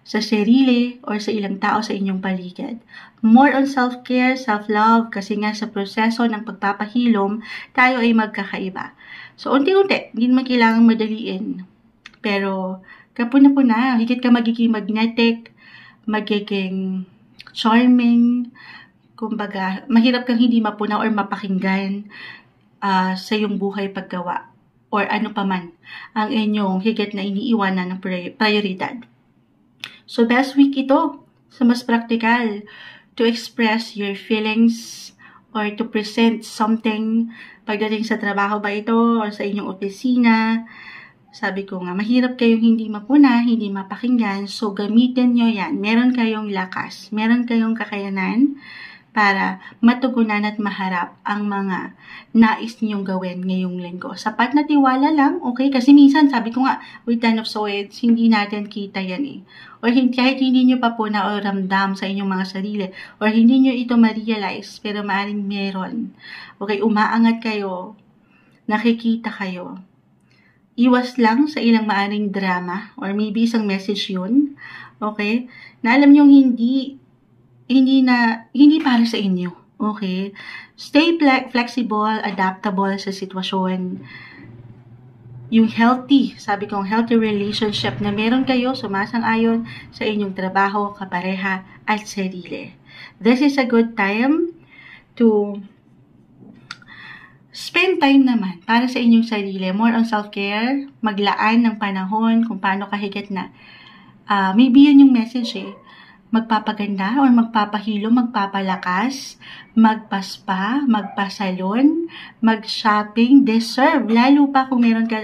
sa sarili or sa ilang tao sa inyong paligid. More on self-care, self-love, kasi nga sa proseso ng pagpapahilom, tayo ay magkakaiba. So, unti-unti, hindi naman kailangang madaliin. Pero, kapuna-puna, higit ka magiging magnetic, magiging charming, kumbaga, mahirap kang hindi mapuna or mapakinggan sa iyong buhay paggawa or ano paman ang inyong higit na iniiwanan ng prioridad. So, best week ito sa mas praktikal to express your feelings or to present something pagdating sa trabaho ba ito or sa inyong opisina. Sabi ko nga, mahirap kayong hindi mapuna, hindi mapakinggan, so gamitin nyo yan. Meron kayong lakas, meron kayong kakayanan para matugunan at maharap ang mga nais niyong gawin ngayong linggo. Sapat na tiwala lang, okay? Kasi minsan, sabi ko nga, with Ten of Swords, hindi natin kita yan eh. Or kahit hindi nyo pa po na o ramdam sa inyong mga sarili, or hindi nyo ito ma-realize, pero maaaring meron. Okay, umaangat kayo, nakikita kayo. Iwas lang sa ilang maaaring drama, or maybe isang message yun, okay? Na alam nyo hindi para sa inyo. Okay? Stay flexible, adaptable sa sitwasyon. Yung healthy, sabi kong healthy relationship na meron kayo, sumasang-ayon sa inyong trabaho, kapareha, at sarili. This is a good time to spend time naman para sa inyong sarili. More on self-care, maglaan ng panahon kung paano kahigit na. Maybe yun yung message eh. Magpapaganda or magpapahilo, magpapalakas, magpaspa, magpasalon, mag-shopping, deserve. Lalo pa kung meron ka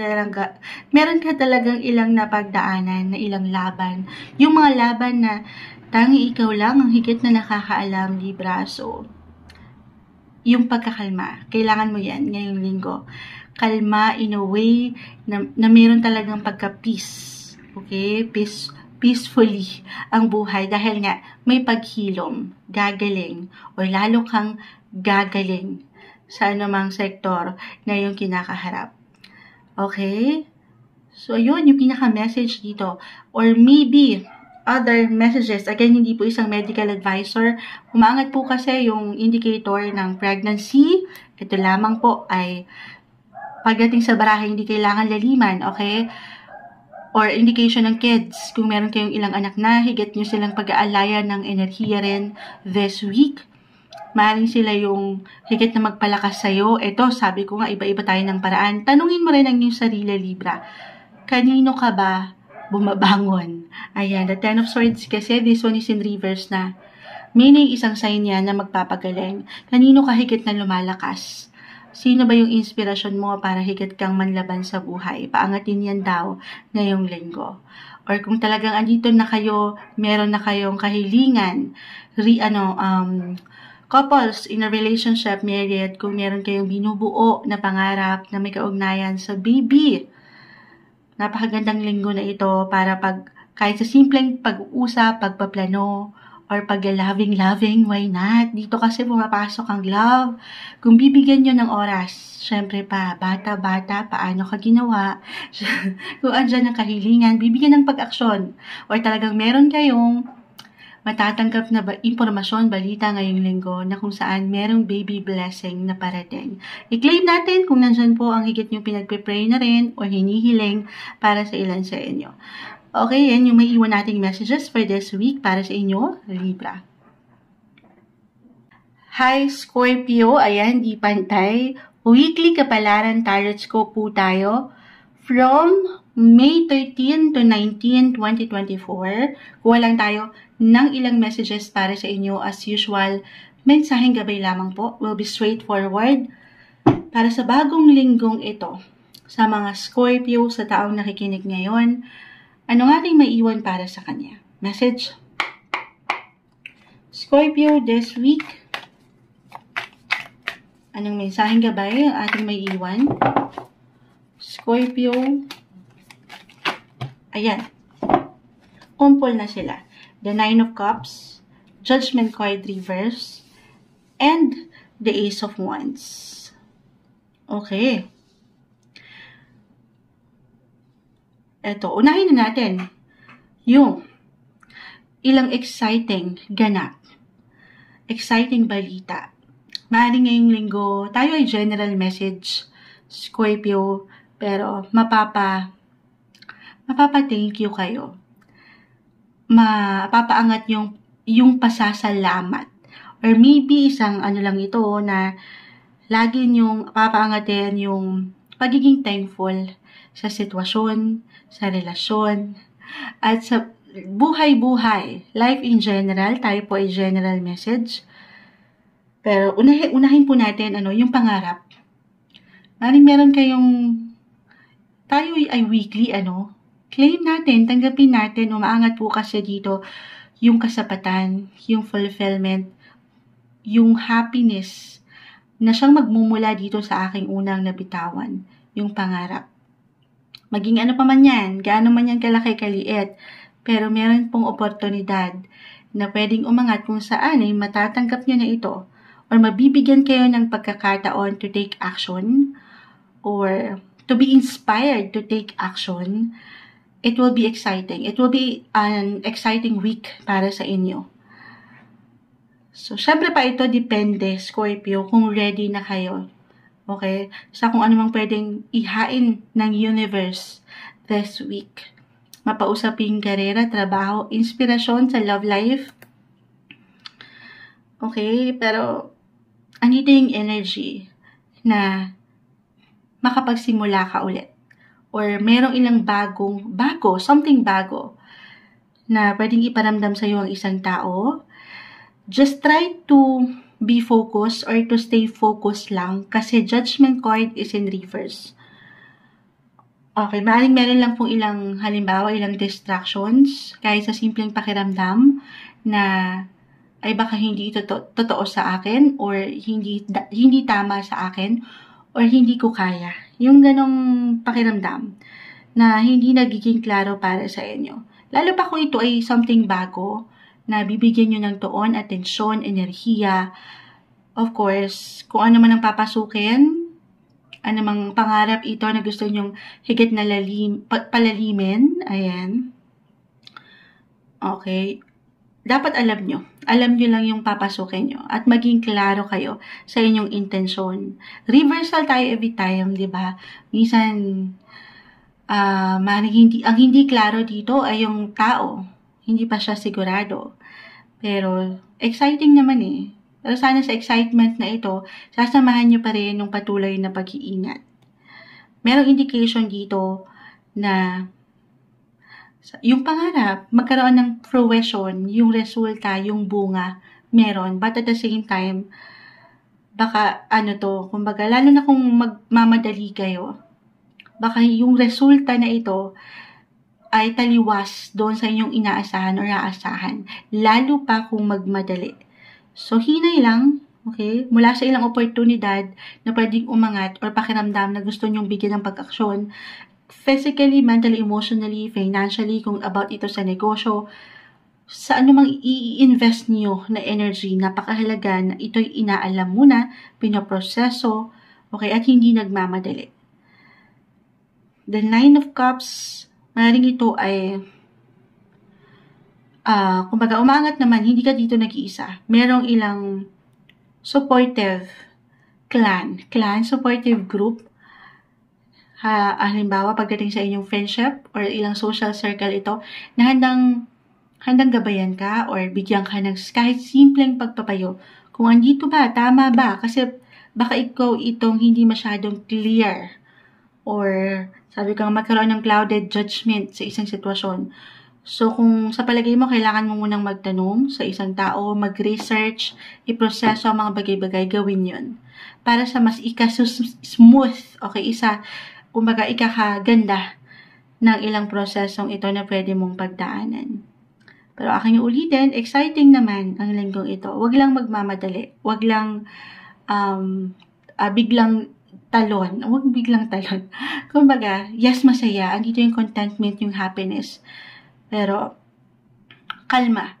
talagang ilang napagdaanan na ilang laban. Yung mga laban na tangi ikaw lang ang higit na nakakaalam, Libra. So, yung pagkakalma, kailangan mo yan ngayong linggo. Kalma in a way na meron talagang pagka-peace. Okay? Peacefully ang buhay dahil nga may paghilom, gagaling, o lalo kang gagaling sa anumang sektor na yung kinakaharap. Okay? So, ayun, yung pinaka-message dito. Or maybe, other messages, again, hindi po isang medical advisor. Umaangat po kasi yung indicator ng pregnancy. Ito lamang po ay pagdating sa barahe, hindi kailangan laliman, okay? Or indication ng kids, kung meron kayong ilang anak na, higit nyo silang pag-aalayan ng enerhiya rin this week. Maaaring sila yung higit na magpalakas sa'yo. Ito, sabi ko nga, iba-iba tayo ng paraan. Tanungin mo rin ang iyong sarili, Libra. Kanino ka ba bumabangon? Ayan, the Ten of Swords kasi, this one is in reverse na. Meaning, isang sign yan na magpapagaling. Kanino ka higit na lumalakas? Sino ba yung inspirasyon mo para higit kang manlaban sa buhay? Paangatin yan daw ngayong linggo. Or kung talagang andito na kayo, meron na kayong kahilingan, couples in a relationship, married, kung meron kayong binubuo na pangarap na may kaugnayan sa baby. Napakagandang linggo na ito para kahit sa simpleng pag-uusap, pagpaplano, or pag-loving, why not? Dito kasi pumapasok ang love. Kung bibigyan nyo ng oras, syempre pa, bata, paano ka ginawa? Kung andyan ang kahilingan, bibigyan ng pag-aksyon. Or talagang meron kayong matatanggap na impormasyon, balita ngayong linggo na kung saan merong baby blessing na parating. I-claim natin kung nandyan po ang higit nyo pinagpipray na rin o hinihiling para sa ilan sa inyo. Okay, yan yung may iwan nating messages for this week para sa inyo, Libra. Hi, Scorpio. Ayan, di pantay. Weekly Kapalaran Tarot po tayo from May 13 to 19, 2024. Kuha lang tayo ng ilang messages para sa inyo as usual. Mensaheng gabay lamang po. Will be straightforward. Para sa bagong linggong ito, sa mga Scorpio, sa taong nakikinig ngayon, ano nga ating maiiwan para sa kanya? Message. Scorpio, this week, anong mensaheng gabay ang ating maiiwan? Scorpio, ayan, kumpol na sila. The Nine of Cups, Judgment card reverse, and the Ace of Wands. Okay. Eto, unahin na natin yung ilang exciting ganap, exciting balita. Maaaring ngayong linggo, tayo ay general message, Scorpio, pero mapapa-thank you kayo. Mapapaangat yung pasasalamat. Or maybe isang lang ito na lagi niyong papaangatin yung pagiging thankful sa sitwasyon, sa relasyon, at sa buhay-buhay. Life in general, tayo po ay general message. Pero unahin po natin yung pangarap. Maring meron kayong, tayo ay weekly, claim natin, tanggapin natin, umaangat po kasi dito yung kasapatan, yung fulfillment, yung happiness na siyang magmumula dito sa aking unang nabitawan, yung pangarap. Maging pa man yan, gaano man yan kalaki kaliit, pero meron pong oportunidad na pwedeng umangat kung saan ay matatanggap nyo na ito or mabibigyan kayo ng pagkakataon to take action or to be inspired to take action. It will be exciting. It will be an exciting week para sa inyo. So, syempre pa ito depende, Scorpio, kung ready na kayo. Okay? Sa kung ano mang pwedeng ihain ng universe this week. Mapausaping karera, trabaho, inspirasyon sa love life. Okay? Pero, andito yung energy na makapagsimula ka ulit. Or merong ilang something bago na pwedeng iparamdam sa iyo ang isang tao. Just try to be focused or to stay focused lang kasi judgment card is in reverse. Okay, maaaring meron lang pong ilang distractions kahit sa simpleng pakiramdam na ay baka hindi ito totoo sa akin or hindi tama sa akin or hindi ko kaya. Yung ganong pakiramdam na hindi nagiging klaro para sa inyo. Lalo pa kung ito ay something bago na bibigyan nyo ng tuon, atensyon, enerhiya. Of course, kung ano man ang papasukin, anumang pangarap ito na gusto nyong higit na palalimin, ayan. Okay. Dapat alam nyo lang yung papasukin nyo at maging klaro kayo sa inyong intensyon. Reversal tayo every time, di ba? Minsan, ang hindi klaro dito ay yung tao. Hindi pa siya sigurado. Pero, exciting naman eh. Pero sana sa excitement na ito, sasamahan nyo pa rin yung patuloy na pag-iingat. Merong indication dito na yung pangarap, magkaroon ng fruition, yung resulta, yung bunga, meron. But at the same time, baka kumbaga, lalo na kung magmamadali kayo, baka yung resulta na ito ay taliwas doon sa inyong inaasahan o aasahan, lalo pa kung magmadali. So, hinay lang, okay, mula sa ilang oportunidad na pwedeng umangat or pakiramdam na gusto nyong bigyan ng pag-aksyon, physically, mentally, emotionally, financially, kung about ito sa negosyo, sa anumang i-invest niyo na energy, napakahalaga na ito'y inaalam muna, pinoproseso, okay, at hindi nagmamadali. The Nine of Cups, maaaring ito ay, kumbaga, umangat naman, hindi ka dito nag-iisa. Merong ilang supportive supportive group. Halimbawa, pagdating sa inyong friendship or ilang social circle ito, na handang gabayan ka or bigyan ka ng kahit simpleng pagpapayo. Kung andito ba, tama ba? Kasi baka ikaw itong hindi masyadong clear or sabi ko magkaroon ng clouded judgment sa isang sitwasyon. So, kung sa palagay mo, kailangan mo munang magtanong sa isang tao, mag-research, iproseso ang mga bagay-bagay, gawin yun. Para sa mas smooth, okay, kumbaga, ikakaganda ng ilang prosesong ito na pwede mong pagdaanan. Pero aking ulitin, exciting naman ang linggong ito. Huwag lang magmamadali. Huwag lang biglang talon. Huwag biglang talon. Kumbaga, yes, masaya. Andito yung contentment, yung happiness. Pero, kalma.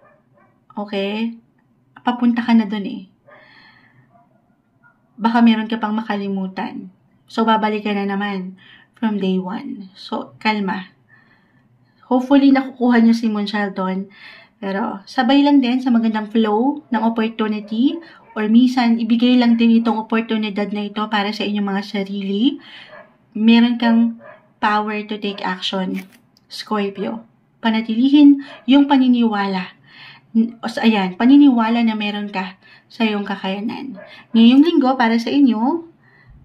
Okay? Papunta ka na dun eh. baka meron ka pang makalimutan. So, babalik ka na naman from day 1. So, kalma. Hopefully, nakukuha niyo si Moonchild doon. Pero, sabay lang din sa magandang flow ng opportunity or minsan, ibigay lang din itong oportunidad na ito para sa inyong mga sarili. Meron kang power to take action, Scorpio. Panatilihin yung paniniwala. Ayan, paniniwala na meron ka sa iyong kakayanan. Ngayong linggo para sa inyo,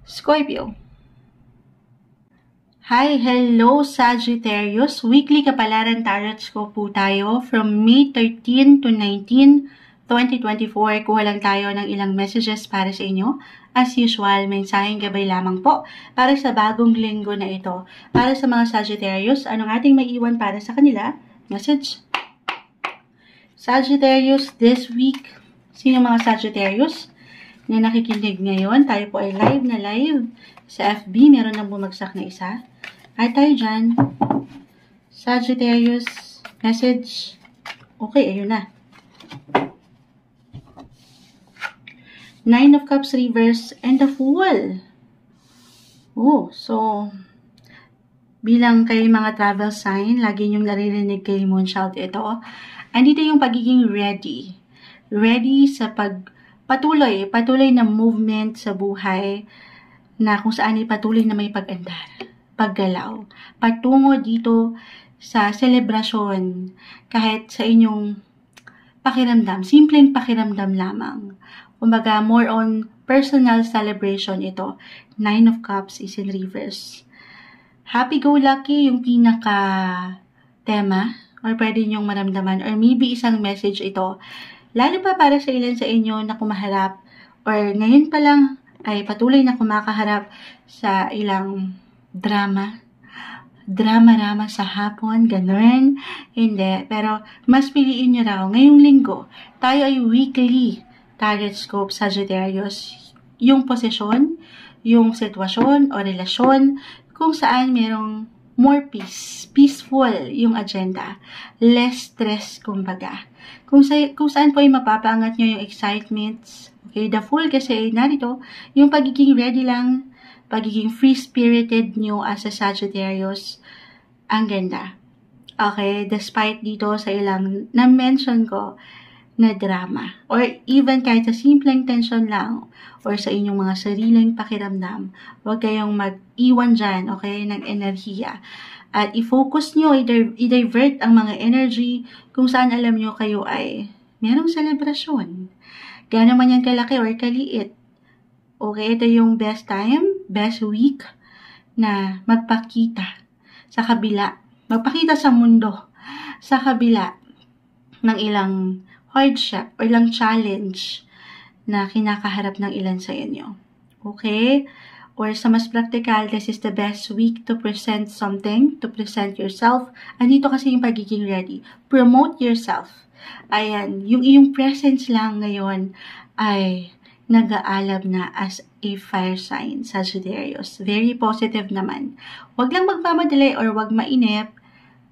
Scorpio. Hi, hello Sagittarius. Weekly Kapalaran Tarot Scope po tayo from May 13 to 19, 2024. Kuha lang tayo ng ilang messages para sa inyo. As usual, mensaheng gabay lamang po para sa bagong linggo na ito. Para sa mga Sagittarius, anong ating maiiwan para sa kanila? Message. Sagittarius this week. Sino mga Sagittarius na nakikinig ngayon? Tayo po ay live na live. Sa FB, meron nang bumagsak na isa. Ay tayo dyan. Sagittarius, message. Okay, ayun na. 9 of Cups reverse and the Fool. Oh, so, bilang kayo mga travel sign, lagi niyong naririnig kay Moonchild ito. Andito yung pagiging ready. Ready sa patuloy na movement sa buhay na kung saan ay patuloy na may pag-andar, paggalaw, patungo dito sa selebrasyon kahit sa inyong pakiramdam, simpleng pakiramdam lamang. Kumbaga, more on personal celebration ito. 9 of Cups is in reverse. Happy-go-lucky yung pinaka-tema or pwede nyong maramdaman or maybe isang message ito. Lalo pa para sa ilan sa inyo na kumaharap or ngayon pa lang ay patuloy na kumakaharap sa ilang drama sa hapon, ganun. Hindi, pero mas piliin nyo raw. Ngayong linggo, tayo ay weekly tarot scope Sagittarius. Yung posisyon, yung sitwasyon o relasyon, kung saan merong more peace, peaceful yung agenda, less stress kumbaga. Kung saan po ay mapapaangat nyo yung excitements. Okay, the Fool kasi narito, yung pagiging ready lang, pagiging free-spirited nyo as a Sagittarius, ang ganda. Okay, despite dito sa ilang na-mention ko na drama, or even kahit sa simpleng tension lang, or sa inyong mga sariling pakiramdam, huwag kayong mag-iwan dyan, okay, ng enerhiya. At i-focus nyo, i-divert ang mga energy kung saan alam nyo kayo ay merong selebrasyon. Gano'n man yan kalaki or kaliit. Okay, ito yung best time, best week na magpakita sa kabila. Magpakita sa mundo sa kabila ng ilang hardship or ilang challenge na kinakaharap ng ilan sa inyo. Okay? Or sa mas practical, this is the best week to present something, to present yourself. Andito kasi yung pagiging ready. Promote yourself. Ayan, yung iyong presence lang ngayon ay nag-aalab na as a fire sign, Sagittarius. Very positive naman. Huwag lang magpamadali or huwag mainip.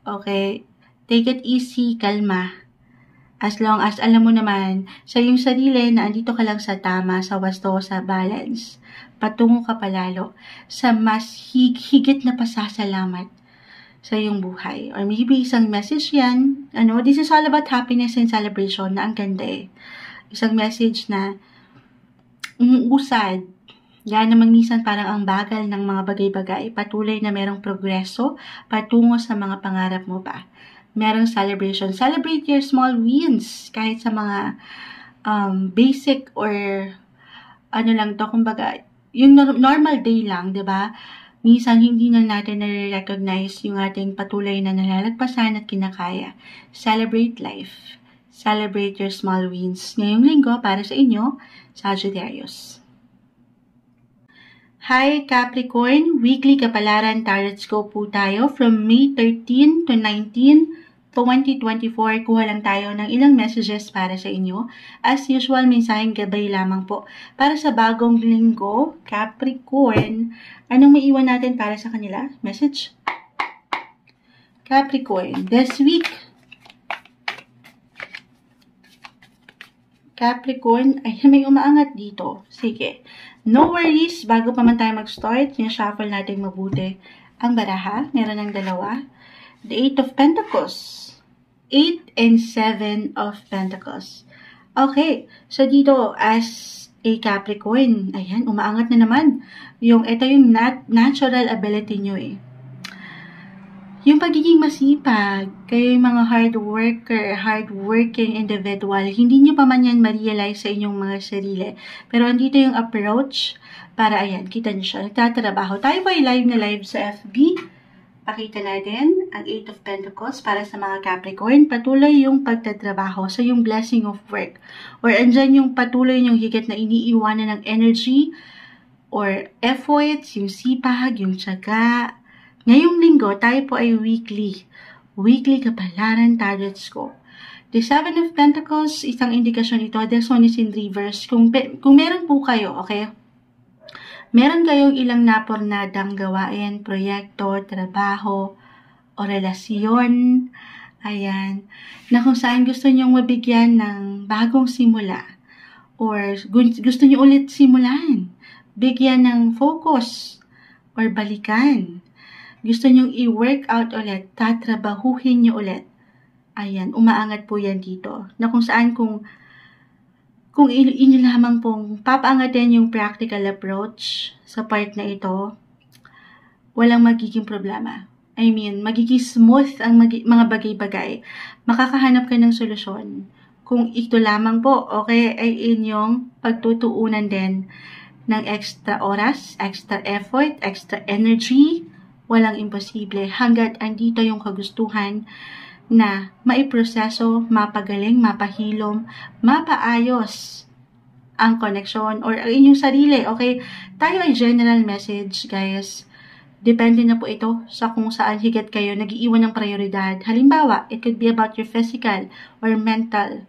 Okay? Take it easy, kalma. As long as alam mo naman sa iyong sarili na andito ka lang sa tama, sa wasto, sa balance. Patungo ka palalo sa mas higit na pasasalamat sa iyong buhay. Or maybe isang message yan. This is all about happiness and celebration na ang ganda eh. Isang message na usad. Yan naman minsan parang ang bagal ng mga bagay-bagay. Patuloy na merong progreso patungo sa mga pangarap mo pa. Merong celebration. Celebrate your small wins. Kahit sa mga basic or lang to, kumbaga, yung normal day lang, di ba? Minsan, hindi na natin na-recognize yung ating patuloy na nalalagpasan at kinakaya. Celebrate life. Celebrate your small wins. Ngayong linggo, para sa inyo, Sagittarius. Hi Capricorn, weekly Kapalaran Tarot Scope po tayo from May 13 to 19, 2024. Kuha lang tayo ng ilang messages para sa inyo. As usual, mensaheng gabay lamang po. Para sa bagong linggo, Capricorn, anong maiwan natin para sa kanila? Message? Capricorn, this week, Capricorn, ay may umaangat dito. Sige. No worries, bago pa man tayo mag-start, shuffle natin mabuti ang baraha. Meron ng dalawa. The 8 of Pentacles. 8 and 7 of Pentacles. Okay, so dito as a Capricorn, ayan, umaangat na naman. Ito yung natural ability nyo eh. Yung pagiging masipag, kayo yung mga hard worker, hardworking individual, hindi nyo pa man yan ma-realize sa inyong mga sarili. Pero andito yung approach para, ayan, kita nyo siya, nagtatrabaho. Tayo po ay live na live sa FB. Pakita natin ang 8 of Pentacles para sa mga Capricorn. Patuloy yung pagtatrabaho. So, yung blessing of work. Or andyan yung patuloy yung higit na iniiwanan ng energy or efforts, yung sipag, yung tiyaga. Ngayong linggo, tayo po ay weekly. Weekly kapalaran targets ko. The 7 of Pentacles, isang indikasyon ito. This one is in reverse. Kung meron po kayo, okay? Meron kayong ilang napornadang gawain, proyekto, trabaho, o relasyon. Ayan. Na kung saan gusto nyong mabigyan ng bagong simula. Or gusto nyo ulit simulan. Bigyan ng focus. Or balikan. Gusto nyong i-work out ulit, tatrabahuhin nyo ulit. Ayan, umaangat po yan dito. Na kung saan kung inyo lamang pong papaangatin yung practical approach sa part na ito, walang magiging problema. I mean, magiging smooth ang mga bagay-bagay. Makakahanap ka ng solusyon. Kung ito lamang po, okay, ay inyong pagtutuunan din ng extra oras, extra effort, extra energy. Walang imposible hanggat andito yung kagustuhan na maiproseso, mapagaling, mapahilom, mapaayos ang koneksyon or ang inyong sarili. Okay? Tayo ay general message, guys. Depende na po ito sa kung saan higit kayo nag-iiwan ng prioridad. Halimbawa, it could be about your physical or mental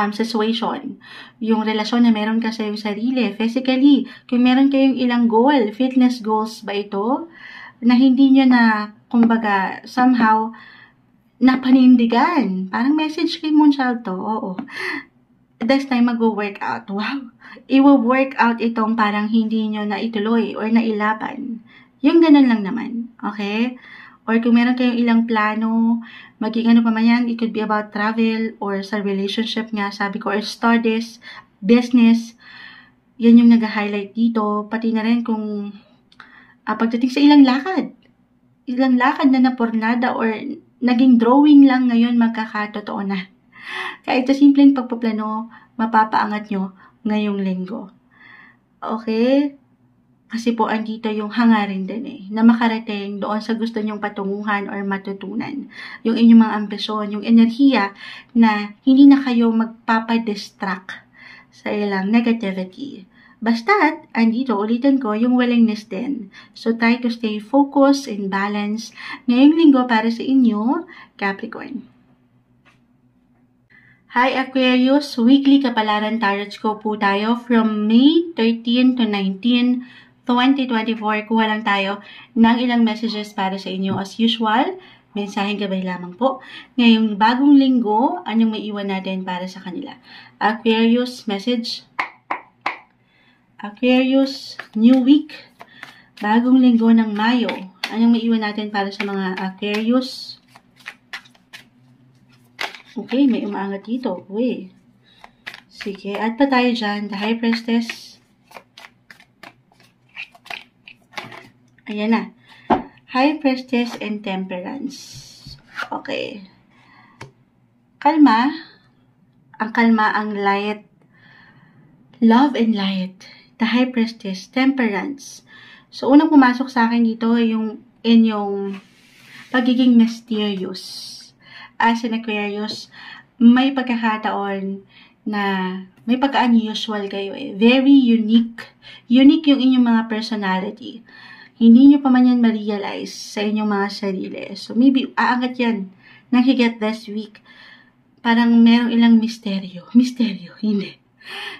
situation. Yung relasyon na meron ka sa iyong sarili. Physically, kung meron kayong ilang goal, fitness goals ba ito? Na hindi nyo na, kumbaga, somehow, napanindigan. Parang message kay Moonchild to. Oo. This time, mag-workout. Wow! I-workout itong parang hindi nyo na ituloy or nailaban. Yung ganun lang naman. Okay? Or kung meron kayong ilang plano, maging ano pa man yan, it could be about travel or sa relationship nga, sabi ko, or studies, business. Yan yung nag-highlight dito. Pati na rin kung pagdating sa ilang lakad na napornada or naging drawing lang ngayon magkakatotoo na. Kahit sa simpleng pagpaplano, mapapaangat nyo ngayong linggo. Okay? Kasi po andito yung hangarin din na makarating doon sa gusto nyong patunguhan or matutunan. Yung inyong mga ambisyon, yung enerhiya na hindi na kayo magpapadistract sa ilang negativity. Basta't, andito, ulitin ko, yung willingness din. So, try to stay focused and balanced ngayong linggo para sa inyo, Capricorn. Hi, Aquarius. Weekly kapalaran tarot ko po tayo from May 13 to 19, 2024. Kuha lang tayo ng ilang messages para sa inyo. As usual, mensaheng gabay lamang po. Ngayong bagong linggo, anong maiiwan natin para sa kanila? Aquarius, message. Aquarius, new week, bagong linggo ng Mayo. Anong maiwan natin para sa mga Aquarius? Okay, may umaangat dito. Uy. Sige, add pa tayo dyan. The High Priestess. Ayan na. High Priestess and Temperance. Okay. Kalma. Ang kalma, ang light. Love and light. The High Priestess, Temperance. So, unang pumasok sa akin dito yung inyong pagiging mysterious. As an Aquarius, may pagkakataon na may pagka-unusual kayo Very unique. Unique yung inyong mga personality. Hindi nyo pa man yan ma-realize sa inyong mga sarili. So, maybe aangat yan nang higit this week. Parang merong ilang misteryo. Misteryo, hindi.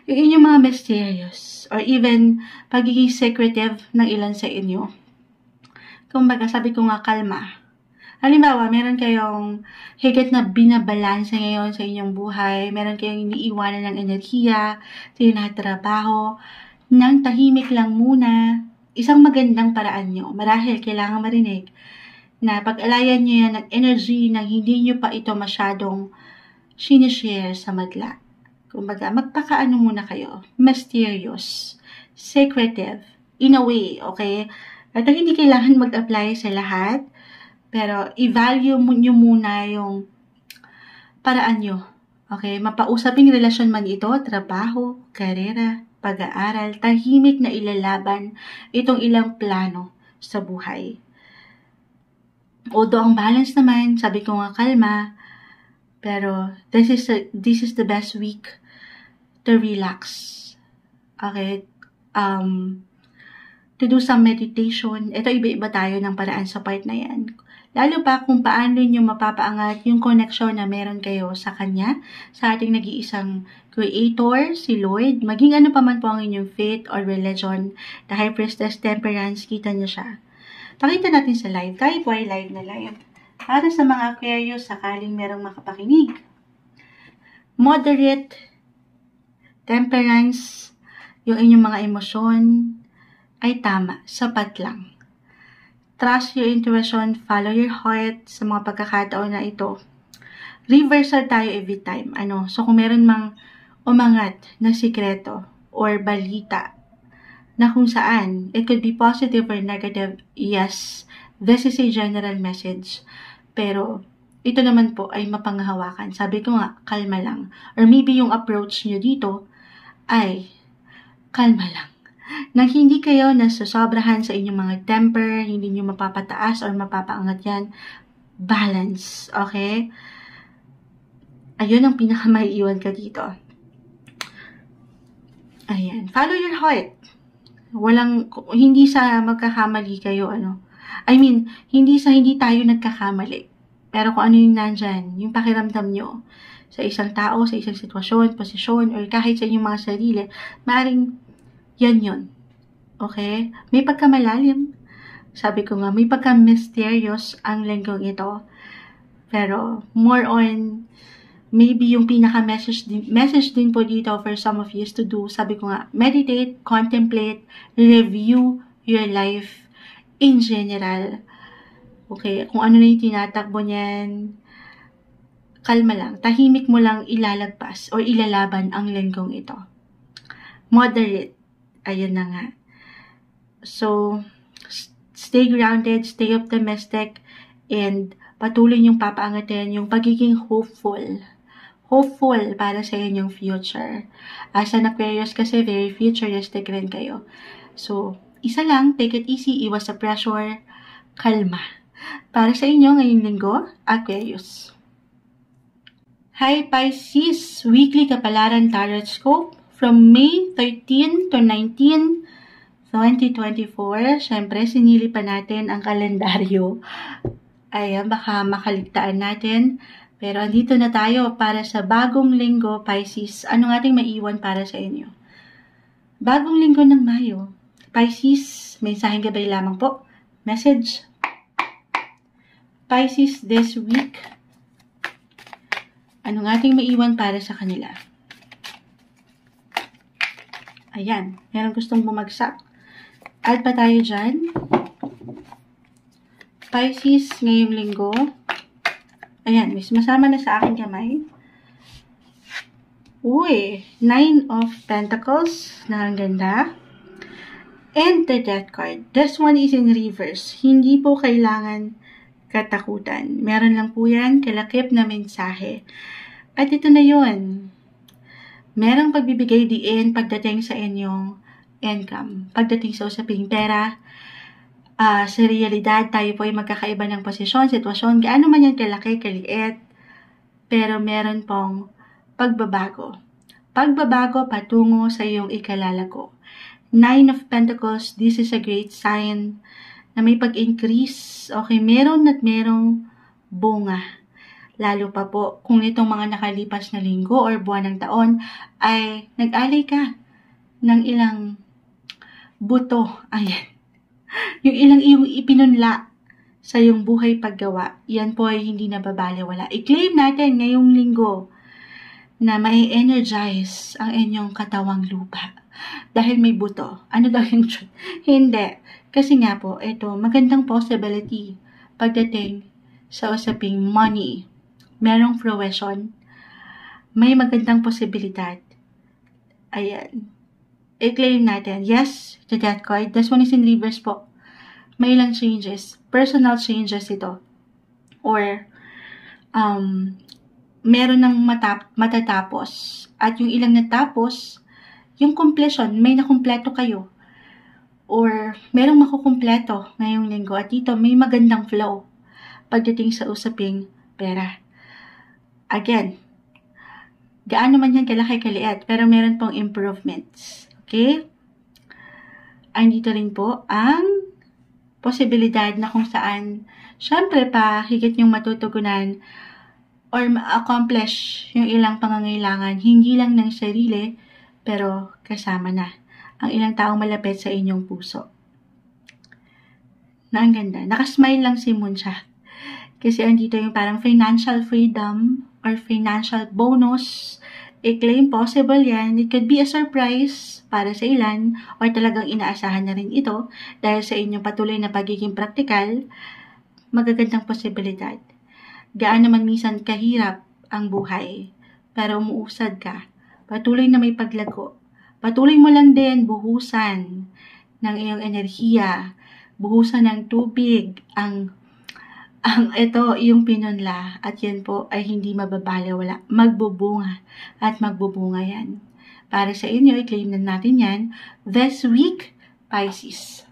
Yung inyong mga mysterious or even pagiging secretive ng ilan sa inyo. Kumbaga, sabi ko nga, kalma. Halimbawa, meron kayong higit na binabalanse ngayon sa inyong buhay, meron kayong iniiwanan ng enerhiya, tinatrabaho, nang tahimik lang muna, isang magandang paraan nyo, marahil kailangan marinig, na pag-alayan nyo yan ng energy na hindi nyo pa ito masyadong sinishare sa madla. Kumbaga, magpakaano muna kayo, mysterious, secretive, in a way, okay? At hindi kailangan mag-apply sa lahat, pero i-value nyo muna yung paraan nyo. Okay? Mapausaping relasyon man ito, trabaho, karera, pag-aaral, tahimik na ilalaban itong ilang plano sa buhay. Although ang balance naman, sabi ko nga kalma, pero this is the best week to relax. Okay? To do some meditation. Ito, iba-iba tayo ng paraan sa part na yan. Lalo pa kung paano nyo mapapaangat yung connection na meron kayo sa Kanya, sa ating nag-iisang Creator, si Lord. Maging ano pa man po ang inyong faith or religion, the High Priestess Temperance, kita nyo siya. Pakita natin sa live. Tayo po ay live na live. Para sa mga Aquarius, sakaling merong makapakinig. Moderate, temperance, yung inyong mga emosyon ay tama, sapat lang. Trust your intuition, follow your heart sa mga pagkakataon na ito. Reversal tayo every time. So kung meron mang umangat na sikreto or balita na kung saan, it could be positive or negative, yes, this is a general message. Pero, ito naman po ay mapanghawakan. Sabi ko nga, kalma lang. Or maybe yung approach nyo dito ay kalma lang. Nang hindi kayo nasasobrahan sa inyong mga temper, hindi nyo mapapataas or mapapaangat yan, balance, okay? Ayun ang pinakamaiiwan ka dito. Ayan. Follow your heart. Hindi sa magkakamali kayo, hindi tayo nagkakamali. Pero kung ano yung nandyan, yung pakiramdam nyo sa isang tao, sa isang sitwasyon, posisyon, or kahit sa inyong mga sarili, maaaring yan yun. Okay? May pagkamalalim. Sabi ko nga, may pagka-mysterious ang linggong ito. Pero, more on, maybe yung pinaka-message din po dito for some of you is to do, sabi ko nga, meditate, contemplate, review your life in general. Okay, kung ano na yung tinatakbo niyan, kalma lang, tahimik mo lang ilalagpas o ilalaban ang linggong ito. Moderate, ayun na nga. So, stay grounded, stay optimistic, and patuloy niyong papaangatin yung pagiging hopeful. Hopeful para sa inyong future. As an Aquarius kasi, very futuristic rin kayo. So, isa lang, take it easy, iwas sa pressure, kalma. Para sa inyo ngayong linggo, Aquarius. Hi Pisces, weekly kapalaran tarot scope from May 13 to 19, 2024. Siyempre, sinili pa natin ang kalendaryo. Ayan, baka makaligtaan natin. Pero andito na tayo para sa bagong linggo, Pisces. Anong ating maiwan para sa inyo? Bagong linggo ng Mayo. Pisces, mensaheng gabay lamang po. Message. Pisces this week. Anong ating maiwan para sa kanila? Ayan, meron gustong bumagsak. Add pa tayo dyan. Pisces ngayong linggo. Ayan, may sumasama na sa aking kamay. Uy, 9 of Pentacles na ang ganda. And the Death card. This one is in reverse. Hindi po kailangan katakutan. Meron lang po yan, kalakip na mensahe. At ito na yun. Merong pagbibigay diin pagdating sa inyong income. Pagdating sa usaping pera, sa realidad, tayo po ay magkakaiba ng posisyon, sitwasyon, gaano man yan kalaki, kaliit, pero meron pong pagbabago. Pagbabago patungo sa iyong ikalalago. 9 of Pentacles, this is a great sign na may pag-increase. Okay, meron at merong bunga. Lalo pa po kung itong mga nakalipas na linggo or buwan ng taon ay nag-alay ka ng ilang buto. Ayan. Yung ilang iyong ipinunla sa iyong buhay paggawa, yan po ay hindi nababaliwala. I-claim natin ngayong linggo na may energize ang inyong katawang lupa. Dahil may buto. Ano daw yung truth? Hindi. Kasi nga po, ito, magandang possibility pagdating sa usaping money. Merong fruition. May magandang posibilidad. Ayan. I-claim natin. Yes, to that card. This one is in reverse po. May ilang changes. Personal changes ito. Or, meron ng matatapos. At yung ilang natapos, yung completion, may nakumpleto kayo. Or, merong makukumpleto ngayong linggo. At dito, may magandang flow pagdating sa usaping pera. Again, gaano man yan kalaki kaliit, pero meron pong improvements. Okay? Andito rin po ang posibilidad na kung saan, syempre pa, higit yung matutugunan or ma-accomplish yung ilang pangangailangan, hindi lang ng sarili, pero kasama na ang ilang taong malapit sa inyong puso. Na ang ganda. Nakasmile lang si Moonsha. Kasi andito yung parang financial freedom or financial bonus. I-claim possible yan. It could be a surprise para sa ilan or talagang inaasahan na rin ito dahil sa inyong patuloy na pagiging praktikal, magagandang posibilidad. Gaano man minsan kahirap ang buhay, pero umuusad ka. Patuloy na may paglago. Patuloy mo lang din buhusan ng iyong enerhiya, buhusan ng tubig, ang ito, yung pinunla, at yan po ay hindi mababaliwala. Magbubunga at magbubunga yan. Para sa inyo, i-claim na natin yan this week, Pisces.